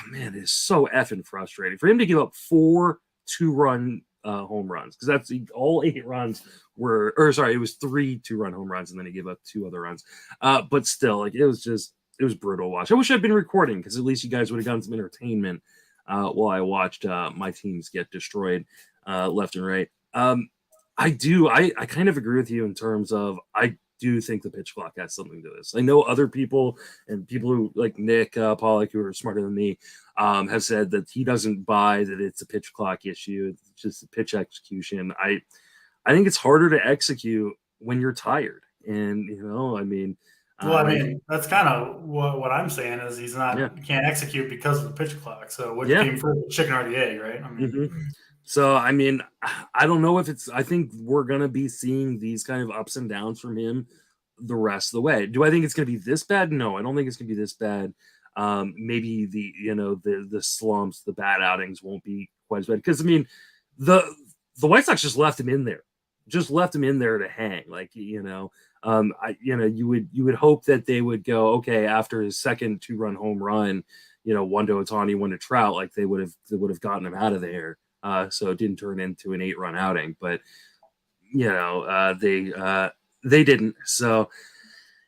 man, it is so effing frustrating for him to give up 4 2-run home runs, because that's all 8 runs were, or sorry, it was 3 2-run home runs, and then he gave up 2 other runs. But still, like, it was brutal to watch. I wish I'd been recording, because at least you guys would have gotten some entertainment while I watched my teams get destroyed left and right. I kind of agree with you in terms of, I do think the pitch clock has something to this. I know other people, and people who like Nick Pollock, who are smarter than me, have said that he doesn't buy that it's a pitch clock issue. It's just a pitch execution. I think it's harder to execute when you're tired. And, you know, I mean, well, I mean, that's kind of what I'm saying is he can't execute because of the pitch clock. So what came first, the chicken or the egg, right? I mean, So, I mean, I don't know if I think we're going to be seeing these kind of ups and downs from him the rest of the way. Do I think it's going to be this bad? No, I don't think it's going to be this bad. Maybe the slumps, the bad outings won't be quite as bad. Because, I mean, the White Sox just left him in there. Just left him in there to hang. Like, you know, you would hope that they would go, okay, after his second 2-run home run, you know, 1 to Ohtani, 1 to Trout, like they would have gotten him out of there. So it didn't turn into an 8-run outing, but, you know, they didn't. So,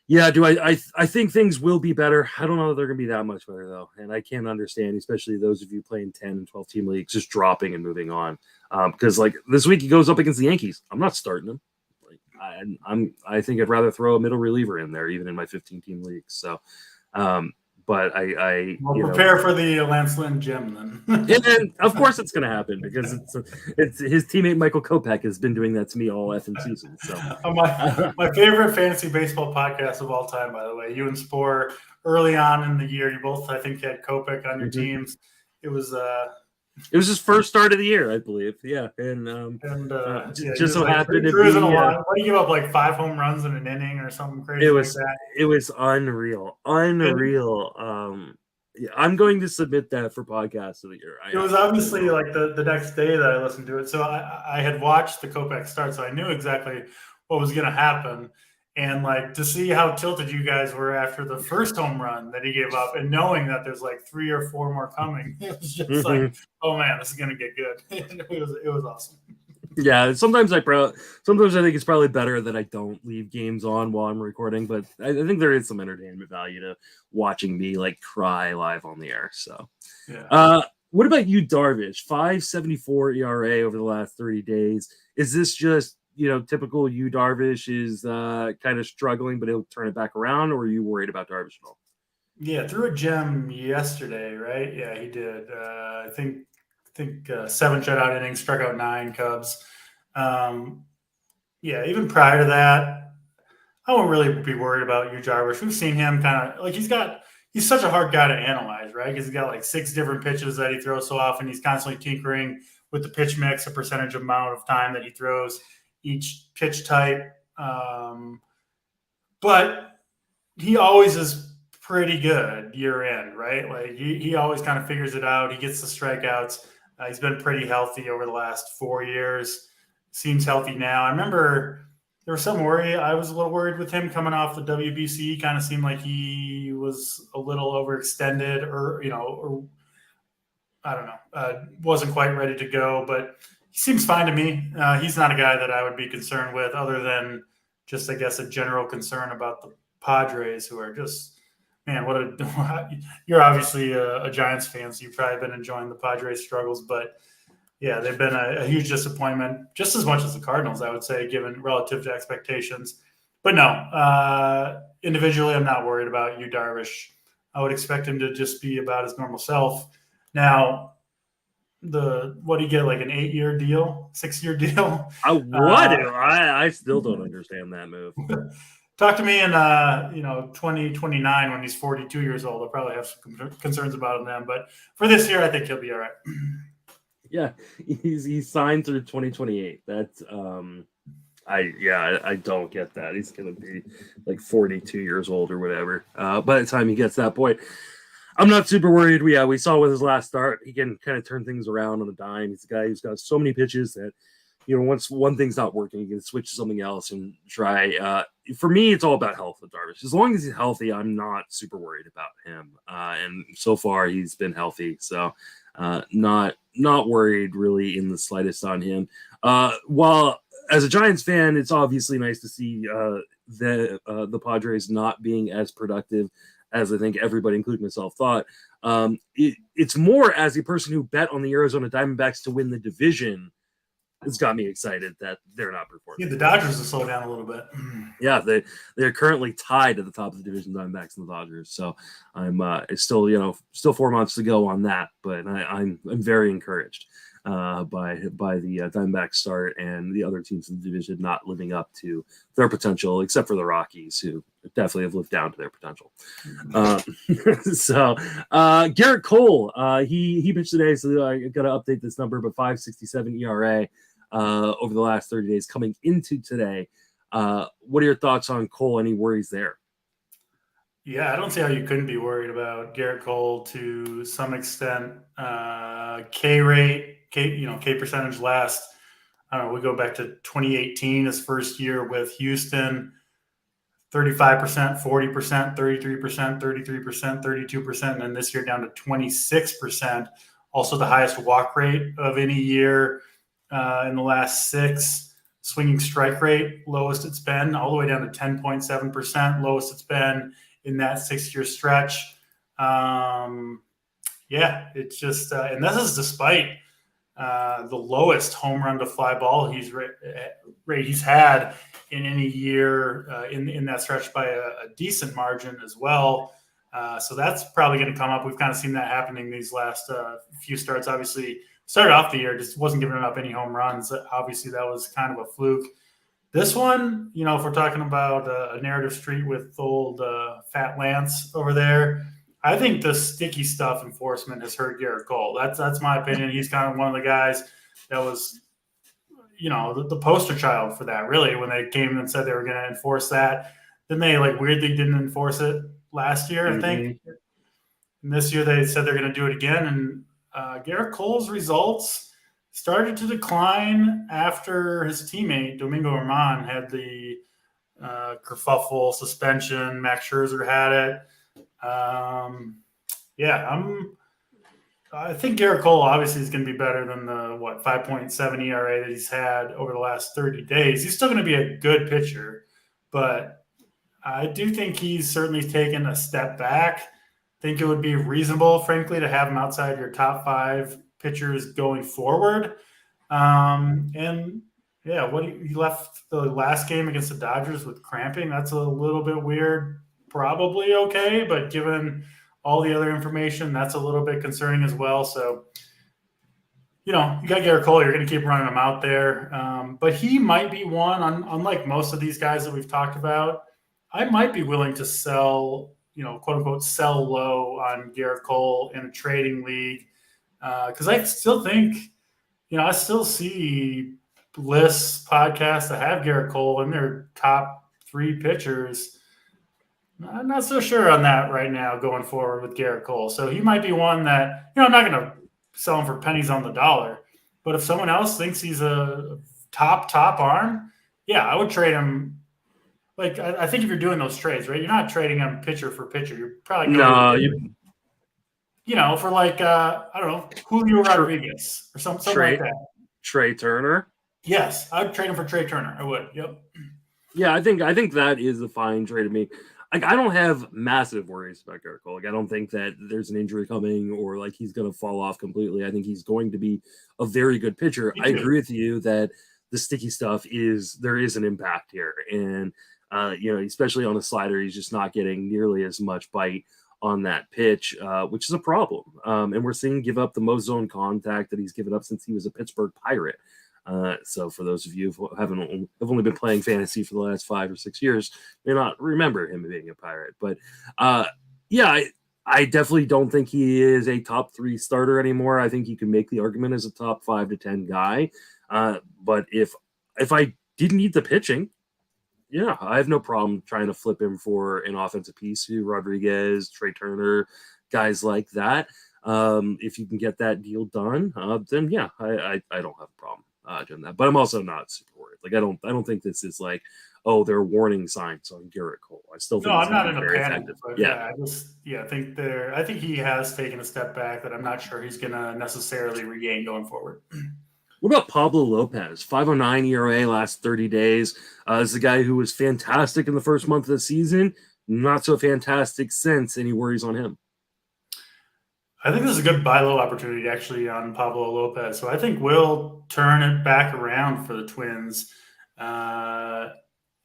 yeah, I think things will be better. I don't know that they're going to be that much better, though. And I can't understand, especially those of you playing 10 and 12 team leagues, just dropping and moving on. Because, like, this week he goes up against the Yankees. I'm not starting him. Like, I think I'd rather throw a middle reliever in there, even in my 15 team leagues. So, but I prepare for the Lance Lynn gym then. And of course it's going to happen because it's his teammate Michael Kopech has been doing that to me all effing season. So my favorite fantasy baseball podcast of all time, by the way. You and Spore early on in the year, you both I think had Kopech on your teams. It was his first start of the year, I believe. Yeah, and just so happened to be. What do you give up, like 5 home runs in an inning or something crazy like that? It was unreal. Yeah, I'm going to submit that for podcast of the year. It was obviously like the next day that I listened to it. So I had watched the Kopech start, so I knew exactly what was going to happen. And like to see how tilted you guys were after the first home run that he gave up and knowing that there's like 3 or 4 more coming, it was just like, oh man, this is going to get good. It was awesome. Yeah, sometimes I think it's probably better that I don't leave games on while I'm recording, but I think there is some entertainment value to watching me like cry live on the air. So, yeah. What about you, Darvish? 5.74 ERA over the last 30 days. Is this just typical you? Darvish is kind of struggling, but he'll turn it back around, or are you worried about Darvish at all? Yeah, threw a gem yesterday, right? Yeah, he did. I think 7 shutout innings, struck out 9 Cubs. Yeah, even prior to that, I won't really be worried about you, Darvish. We've seen him kind of like he's such a hard guy to analyze, right? Because he's got like 6 different pitches that he throws so often. He's constantly tinkering with the pitch mix, a percentage amount of time that he throws each pitch type. But he always is pretty good year end, right? Like he always kind of figures it out. He gets the strikeouts. He's been pretty healthy over the last 4 years. Seems healthy now. I remember there was some worry. I was a little worried with him coming off the WBC. Kind of seemed like he was a little overextended, or I don't know, wasn't quite ready to go. But he seems fine to me. He's not a guy that I would be concerned with, other than just, I guess, a general concern about the Padres, who are just. Man, you're obviously a Giants fan, so you've probably been enjoying the Padres struggles. But, yeah, they've been a huge disappointment, just as much as the Cardinals, I would say, given relative to expectations. But, no, individually, I'm not worried about you, Darvish. I would expect him to just be about his normal self. Now, what do you get, like an 8-year deal, 6-year deal? I still don't understand that move. Talk to me in 2029 when he's 42 years old. I'll probably have some concerns about him then. But for this year, I think he'll be all right. Yeah, he's signed through 2028. That's I don't get that. He's gonna be like 42 years old or whatever. By the time he gets that point, I'm not super worried. We saw with his last start, he can kind of turn things around on a dime. He's a guy who's got so many pitches that. Once one thing's not working, you can switch to something else and try. For me, it's all about health with Darvish. As long as he's healthy, I'm not super worried about him. And so far, he's been healthy, so not worried really in the slightest on him. While as a Giants fan, it's obviously nice to see the Padres not being as productive as I think everybody, including myself, thought. It's more as a person who bet on the Arizona Diamondbacks to win the division. It's got me excited that they're not performing. Yeah, the Dodgers will slow down a little bit. Yeah, they're currently tied at the top of the division, Diamondbacks and the Dodgers. So I'm it's still 4 months to go on that, but I'm very encouraged by the Diamondbacks start and the other teams in the division not living up to their potential, except for the Rockies, who definitely have lived down to their potential. So Gerrit Cole, he pitched today, so I got to update this number, but 5.67 ERA. Over the last 30 days coming into today. What are your thoughts on Cole? Any worries there? Yeah, I don't see how you couldn't be worried about Gerrit Cole to some extent. K rate, K percentage last. I don't know. We go back to 2018, his first year with Houston. 35%, 40%, 33%, 33%, 32%, and then this year down to 26%. Also the highest walk rate of any year in the last 6. Swinging strike rate, lowest it's been, all the way down to 10.7%, lowest it's been in that 6-year stretch. It's just, and this is despite the lowest home run to fly ball rate he's had in any year in that stretch by a decent margin as well. So that's probably going to come up. We've kind of seen that happening these last few starts. Obviously, started off the year, just wasn't giving up any home runs. Obviously, that was kind of a fluke. This one, if we're talking about a narrative street with old Fat Lance over there, I think the sticky stuff enforcement has hurt Gerrit Cole. That's my opinion. He's kind of one of the guys that was, the poster child for that, really, when they came and said they were going to enforce that. Then they weirdly didn't enforce it last year, I think. And this year they said they're going to do it again. And Gerrit Cole's results started to decline after his teammate Domingo Germán had the kerfuffle suspension. Max Scherzer had it. I think Gerrit Cole obviously is going to be better than the 5.7 ERA that he's had over the last 30 days. He's still going to be a good pitcher, but I do think he's certainly taken a step back. I think it would be reasonable, frankly, to have him outside your top 5 pitchers going forward. He left the last game against the Dodgers with cramping. That's a little bit weird. Probably okay, but given all the other information, that's a little bit concerning as well. So, you got Gerrit Cole, you're going to keep running him out there. But he might be one, unlike most of these guys that we've talked about, I might be willing to sell, quote unquote, sell low on Gerrit Cole in a trading league. Because I still think, I still see lists, podcasts that have Gerrit Cole in their top 3 pitchers. I'm not so sure on that right now going forward with Gerrit Cole. So he might be one that, I'm not going to sell him for pennies on the dollar. But if someone else thinks he's a top for yeah, I would trade him. Like, I think if you're doing those trades, right, you're not trading him pitcher for pitcher. You're probably going for I don't know, Julio Rodriguez or something like that. Trea Turner. Yes, I would trade him for Trea Turner. I would. Yep. Yeah, I think that is a fine trade to me. I don't have massive worries about Gerrit Cole. I don't think that there's an injury coming or he's going to fall off completely. I think he's going to be a very good pitcher. I agree with you that the sticky stuff there is an impact here. And, especially on a slider, he's just not getting nearly as much bite on that pitch, which is a problem. And we're seeing him give up the most zone contact that he's given up since he was a Pittsburgh Pirate. So for those of you who have only been playing fantasy for the last 5 or 6 years, may not remember him being a Pirate. But I definitely don't think he is a top 3 starter anymore. I think you can make the argument as a top 5 to 10 guy. But if I didn't need the pitching, I have no problem trying to flip him for an offensive piece. Rodriguez, Trea Turner, guys like that. If you can get that deal done, then I don't have a problem doing that. But I'm also not super worried. I don't think this is there are warning signs on Gerrit Cole. I still think I'm not in a panic. But I think he has taken a step back that I'm not sure he's going to necessarily regain going forward. What about Pablo Lopez? 5.09 ERA last 30 days. This is a guy who was fantastic in the first month of the season, not so fantastic since. Any worries on him? I think this is a good buy low opportunity actually on Pablo Lopez. So I think we'll turn it back around for the Twins.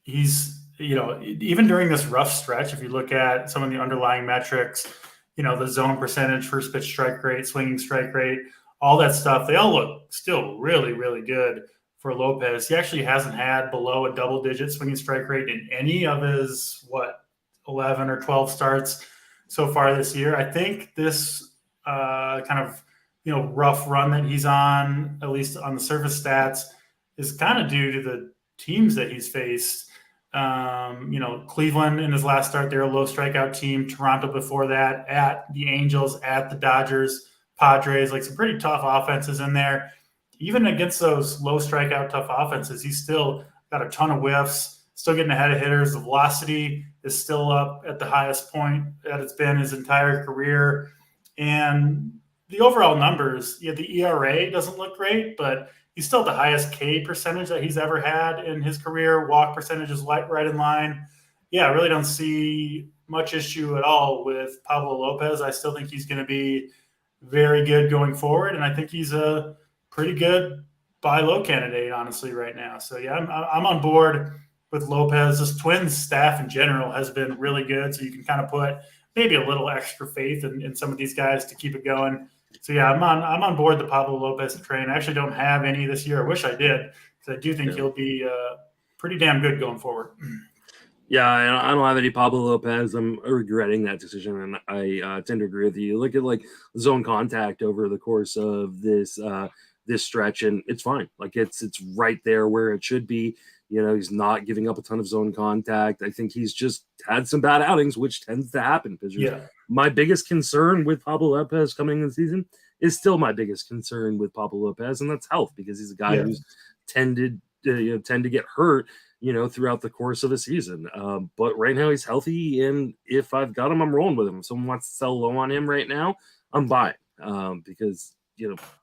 He's, even during this rough stretch, if you look at some of the underlying metrics, the zone percentage, first pitch strike rate, swinging strike rate, all that stuff, they all look still really, really good for Lopez. He actually hasn't had below a double-digit swinging strike rate in any of his, 11 or 12 starts so far this year. I think this rough run that he's on, at least on the surface stats, is kind of due to the teams that he's faced. Cleveland in his last start, they're a low strikeout team. Toronto before that, at the Angels, at the Dodgers, Padres, some pretty tough offenses in there. Even against those low strikeout tough offenses, he's still got a ton of whiffs, still getting ahead of hitters. The velocity is still up at the highest point that it's been his entire career. And the overall numbers, the ERA doesn't look great, but he's still the highest K percentage that he's ever had in his career. Walk percentage is right in line. I really don't see much issue at all with Pablo Lopez. I still think he's going to be very good going forward, and I think he's a pretty good buy low candidate, honestly, right now. So I'm on board with Lopez. This Twins staff in general has been really good, so you can kind of put maybe a little extra faith in some of these guys to keep it going. So yeah, I'm on board the Pablo Lopez train. I actually don't have any this year. I wish I did, because I do think he'll be pretty damn good going forward. Yeah, I don't have any Pablo Lopez. I'm regretting that decision, and I tend to agree with you. Look at like zone contact over the course of this stretch, and it's fine. Like it's right there where it should be. He's not giving up a ton of zone contact. I think he's just had some bad outings, which tends to happen. Yeah. My biggest concern with Pablo Lopez coming in the season is still my biggest concern with Pablo Lopez, and that's health, because he's a guy who's tend to get hurt throughout the course of a season. But right now he's healthy, and if I've got him, I'm rolling with him. If someone wants to sell low on him right now, I'm buying, because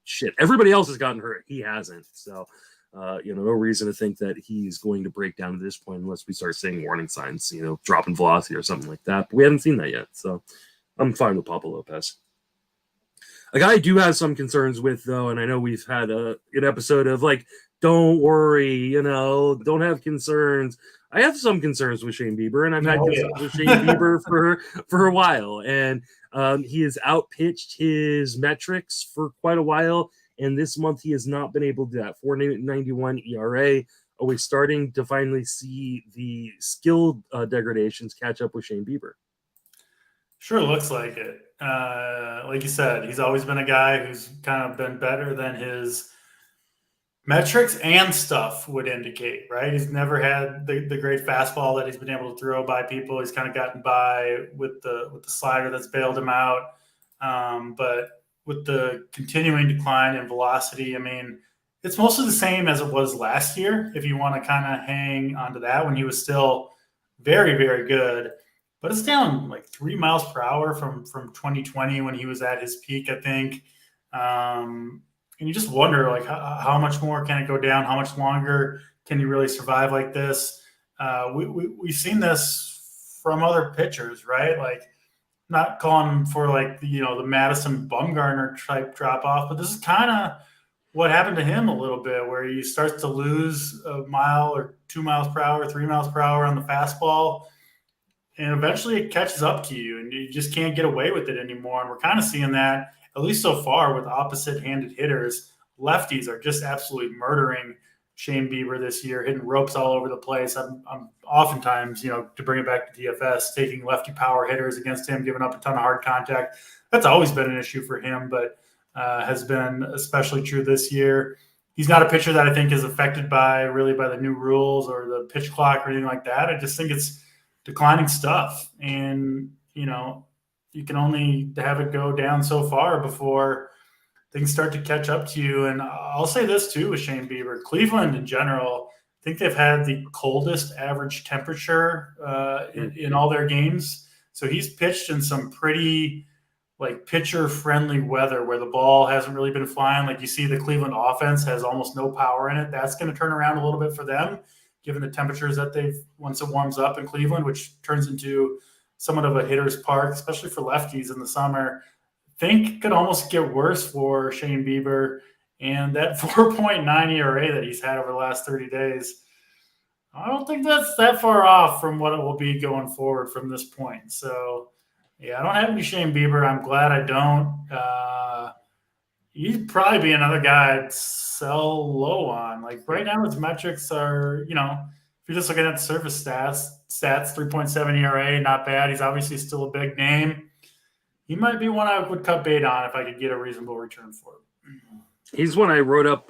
shit, everybody else has gotten hurt. He hasn't. So, no reason to think that he's going to break down at this point unless we start seeing warning signs, dropping velocity or something like that. But we haven't seen that yet. So I'm fine with Pablo Lopez. A guy I do have some concerns with, though, and I know we've had an episode of like, don't worry, don't have concerns. I have some concerns with Shane Bieber, and I've had concerns with Shane Bieber for a while. And he has outpitched his metrics for quite a while. And this month he has not been able to do that. 4.91 ERA. Are we starting to finally see the skill degradations catch up with Shane Bieber? Sure looks like it. Like you said, he's always been a guy who's kind of been better than his metrics and stuff would indicate, right? He's never had the great fastball that he's been able to throw by people. He's kind of gotten by with the slider that's bailed him out. But with the continuing decline in velocity, I mean, it's mostly the same as it was last year, if you want to kind of hang onto that, when he was still very, very good. But it's down like 3 miles per hour from 2020 when he was at his peak, I think. And you just wonder, like, how much more can it go down? How much longer can you really survive like this? We've seen this from other pitchers, right? Like, not calling for like the Madison Bumgarner type drop off, but this is kind of what happened to him a little bit, where he starts to lose a mile or 2 miles per hour, 3 miles per hour on the fastball. And eventually it catches up to you, and you just can't get away with it anymore. And we're kind of seeing that, at least so far, with opposite-handed hitters. Lefties are just absolutely murdering Shane Bieber this year, hitting ropes all over the place. I'm oftentimes, to bring it back to DFS, taking lefty power hitters against him, giving up a ton of hard contact. That's always been an issue for him, but has been especially true this year. He's not a pitcher that I think is affected by the new rules or the pitch clock or anything like that. I just think it's declining stuff. And, you can only have it go down so far before things start to catch up to you. And I'll say this too with Shane Bieber. Cleveland in general, I think they've had the coldest average temperature in all their games. So he's pitched in some pretty pitcher-friendly weather where the ball hasn't really been flying. Like, you see the Cleveland offense has almost no power in it. That's going to turn around a little bit for them, given the temperatures that once it warms up in Cleveland, which turns into somewhat of a hitter's park, especially for lefties in the summer. Think could almost get worse for Shane Bieber, and that 4.9 ERA that he's had over the last 30 days, I don't think that's that far off from what it will be going forward from this point. So, yeah, I don't have any Shane Bieber. I'm glad I don't. He'd probably be another guy I'd sell low on. Like, right now, his metrics are, if you're just looking at the surface stats, 3.7 ERA, not bad. He's obviously still a big name. He might be one I would cut bait on if I could get a reasonable return for him. He's one I wrote up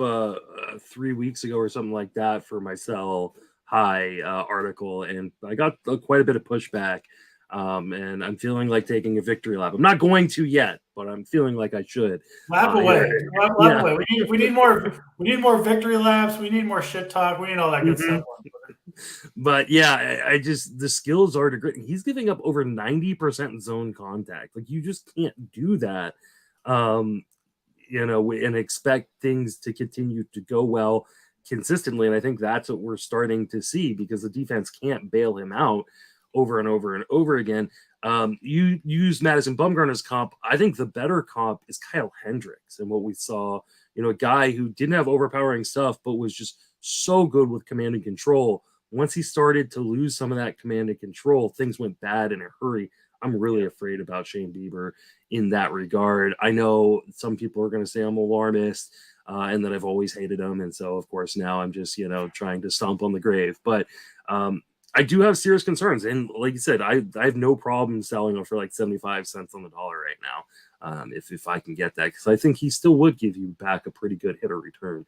3 weeks ago or something like that for my sell high article, and I got quite a bit of pushback. And I'm feeling like taking a victory lap. I'm not going to yet, but I'm feeling like I should. Lap away. Lap away. We need more victory laps. We need more shit talk. We need all that good stuff. But yeah, I just, the skills are degrading. He's giving up over 90% zone contact. Like, you just can't do that, and expect things to continue to go well consistently. And I think that's what we're starting to see, because the defense can't bail him out over and over and over again. You use Madison Bumgarner's comp. I think the better comp is Kyle Hendricks, and what we saw, a guy who didn't have overpowering stuff, but was just so good with command and control. Once he started to lose some of that command and control, things went bad in a hurry. I'm really afraid about Shane Bieber in that regard. I know some people are going to say I'm alarmist and that I've always hated him. And so, of course, now I'm just, trying to stomp on the grave. But I do have serious concerns. And like you said, I have no problem selling him for like 75 cents on the dollar right now if I can get that, because I think he still would give you back a pretty good hitter return.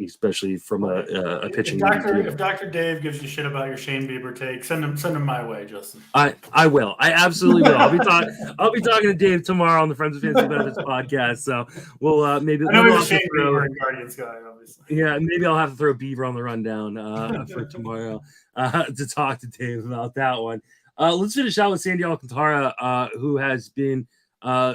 Especially from a pitching. If Dr. Dave gives you shit about your Shane Bieber take, send him my way, Justin. I will. I absolutely will. I'll be talking to Dave tomorrow on the Friends of Fantasy Benefits podcast. So we'll maybe. I know he's a Shane Bieber and Guardians guy, obviously. Yeah, maybe I'll have to throw Bieber on the rundown for tomorrow to talk to Dave about that one. Let's finish out with Sandy Alcantara, who has been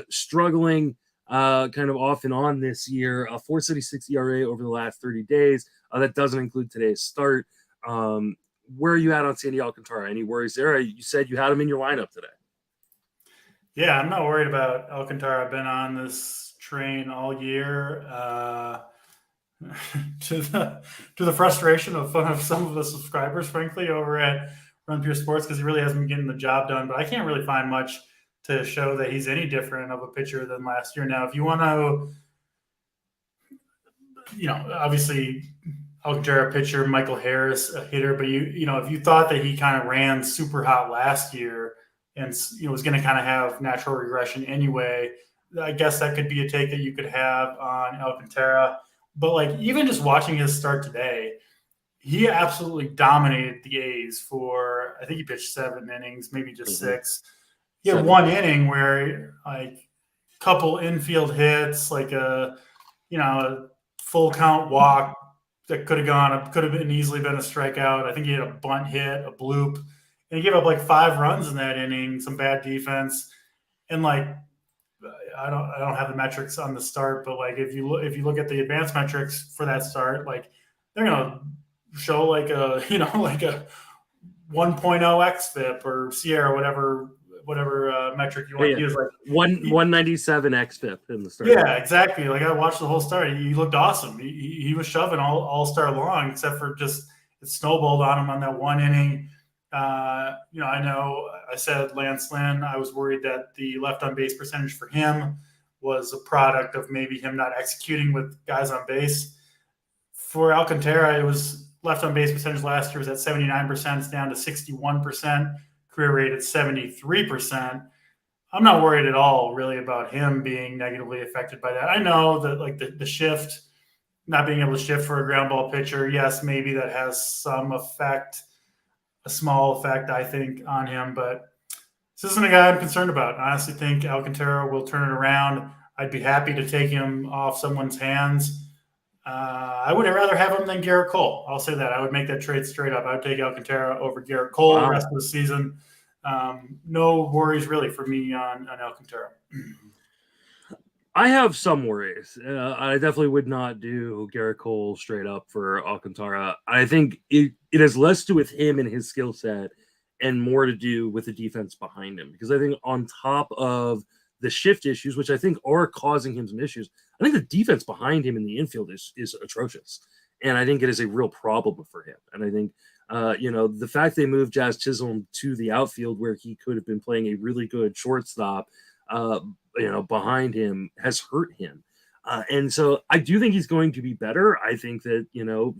struggling. Kind of off and on this year, a 4.76 ERA over the last 30 days. That doesn't include today's start. Where are you at on Sandy Alcantara? Any worries there? You said you had him in your lineup today. Yeah, I'm not worried about Alcantara. I've been on this train all year to the frustration of some of the subscribers, frankly, over at Run Pure Sports, because he really hasn't been getting the job done. But I can't really find much to show that he's any different of a pitcher than last year. Now, if you want to, obviously Alcantara pitcher, Michael Harris a hitter, but if you thought that he kind of ran super hot last year and was going to kind of have natural regression anyway, I guess that could be a take that you could have on Alcantara. But like even just watching his start today, he absolutely dominated the A's for, I think he pitched 7 innings, maybe just 6. He had 1 inning where like a couple infield hits, like a full count walk that could have been easily been a strikeout. I think he had a bunt hit, a bloop, and he gave up like 5 runs in that inning, some bad defense. And like I don't have the metrics on the start, but like if you look at the advanced metrics for that start, like they're gonna show like a 1.0 xFIP or Sierra, whatever metric you want to use, like 197 xFIP in the start. Yeah, exactly. Like I watched the whole start. He looked awesome. He was shoving all start long, except for just it snowballed on him on that 1 inning. I know I said Lance Lynn. I was worried that the left on base percentage for him was a product of maybe him not executing with guys on base. For Alcantara, it was left on base percentage last year was at 79%. It's down to 61%. Career rate at 73%. I'm not worried at all really about him being negatively affected by that. I know that like the shift, not being able to shift for a ground ball pitcher, yes, maybe that has some effect, a small effect, I think, on him, but this isn't a guy I'm concerned about. I honestly think Alcantara will turn it around. I'd be happy to take him off someone's hands. I would rather have him than Gerrit Cole. I'll say that. I would make that trade straight up. I would take Alcantara over Gerrit Cole the rest of the season. No worries really for me on Alcantara. I have some worries. I definitely would not do Gerrit Cole straight up for Alcantara. I think it has less to do with him and his skill set and more to do with the defense behind him. Because I think on top of the shift issues, which I think are causing him some issues, I think the defense behind him in the infield is atrocious. And I think it is a real problem for him. And I think, the fact they moved Jazz Chisholm to the outfield where he could have been playing a really good shortstop, behind him has hurt him. And so I do think he's going to be better. I think that,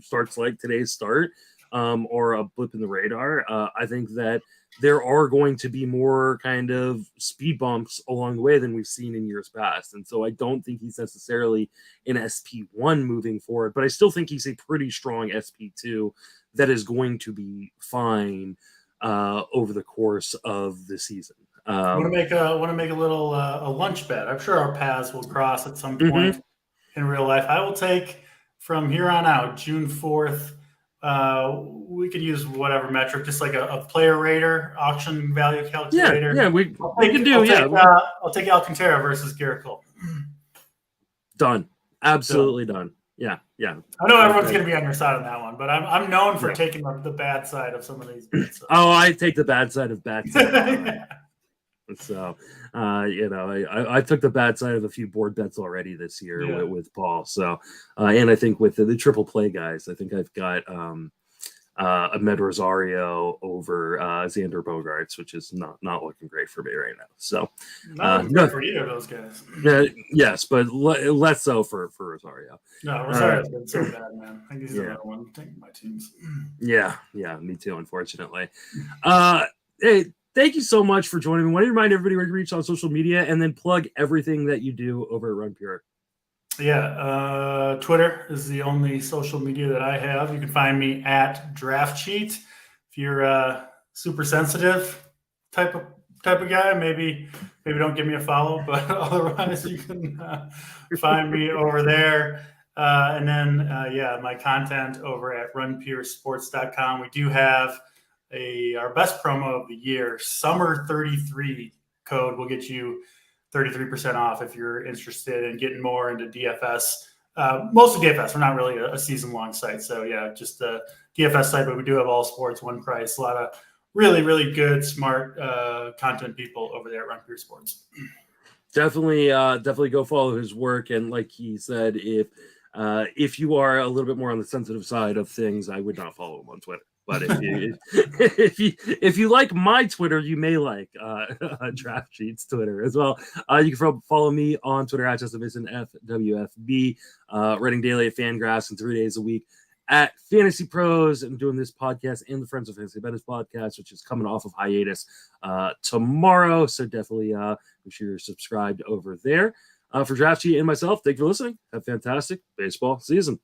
starts like today's start or a blip in the radar. I think that there are going to be more kind of speed bumps along the way than we've seen in years past. And so I don't think he's necessarily an SP1 moving forward, but I still think he's a pretty strong SP2 that is going to be fine over the course of the season. I want to make a little a lunch bet. I'm sure our paths will cross at some point in real life. I will take from here on out, June 4th. We could use whatever metric, just like a player rater, auction value calculator. Yeah, we can do. I'll take Alcantara versus Gerrit Cole. Done. Absolutely done. Yeah. I know everyone's going to be on your side on that one, but I'm known for taking the bad side of some of these bets. So. Oh, I take the bad side of bets. So, I took the bad side of a few board bets already this year with Paul. So, and I think with the triple play guys, I think I've got Ahmed Rosario over Xander Bogaerts, which is not looking great for me right now. So not looking great for either of those guys. Yes, but less so for Rosario. No, Rosario's been so bad, man. I think he's another one taking my teams. Yeah, me too, unfortunately. Hey, thank you so much for joining me. I want to remind everybody where to reach on social media and then plug everything that you do over at Run Pure. Yeah, Twitter is the only social media that I have. You can find me at Draft Sheet. If you're super sensitive type of guy, maybe don't give me a follow, but otherwise you can find me over there. And then my content over at runpuresports.com. We do have our best promo of the year, Summer 33 code will get you 33% off if you're interested in getting more into DFS. Mostly DFS. We're not really a season-long site. So, yeah, just a DFS site, but we do have all sports, one price. A lot of really, really good, smart content people over there at Run Pure Sports. Definitely go follow his work. And like he said, if you are a little bit more on the sensitive side of things, I would not follow him on Twitter. But if you like my Twitter, you may like Draft Sheet's Twitter as well. You can follow me on Twitter at JustinMasonFWFB, writing daily at Fangraphs and 3 days a week at Fantasy Pros. I'm doing this podcast and the Friends of Fantasy Bettors podcast, which is coming off of hiatus tomorrow. So definitely make sure you're subscribed over there. For Draft Sheet and myself, thank you for listening. Have a fantastic baseball season.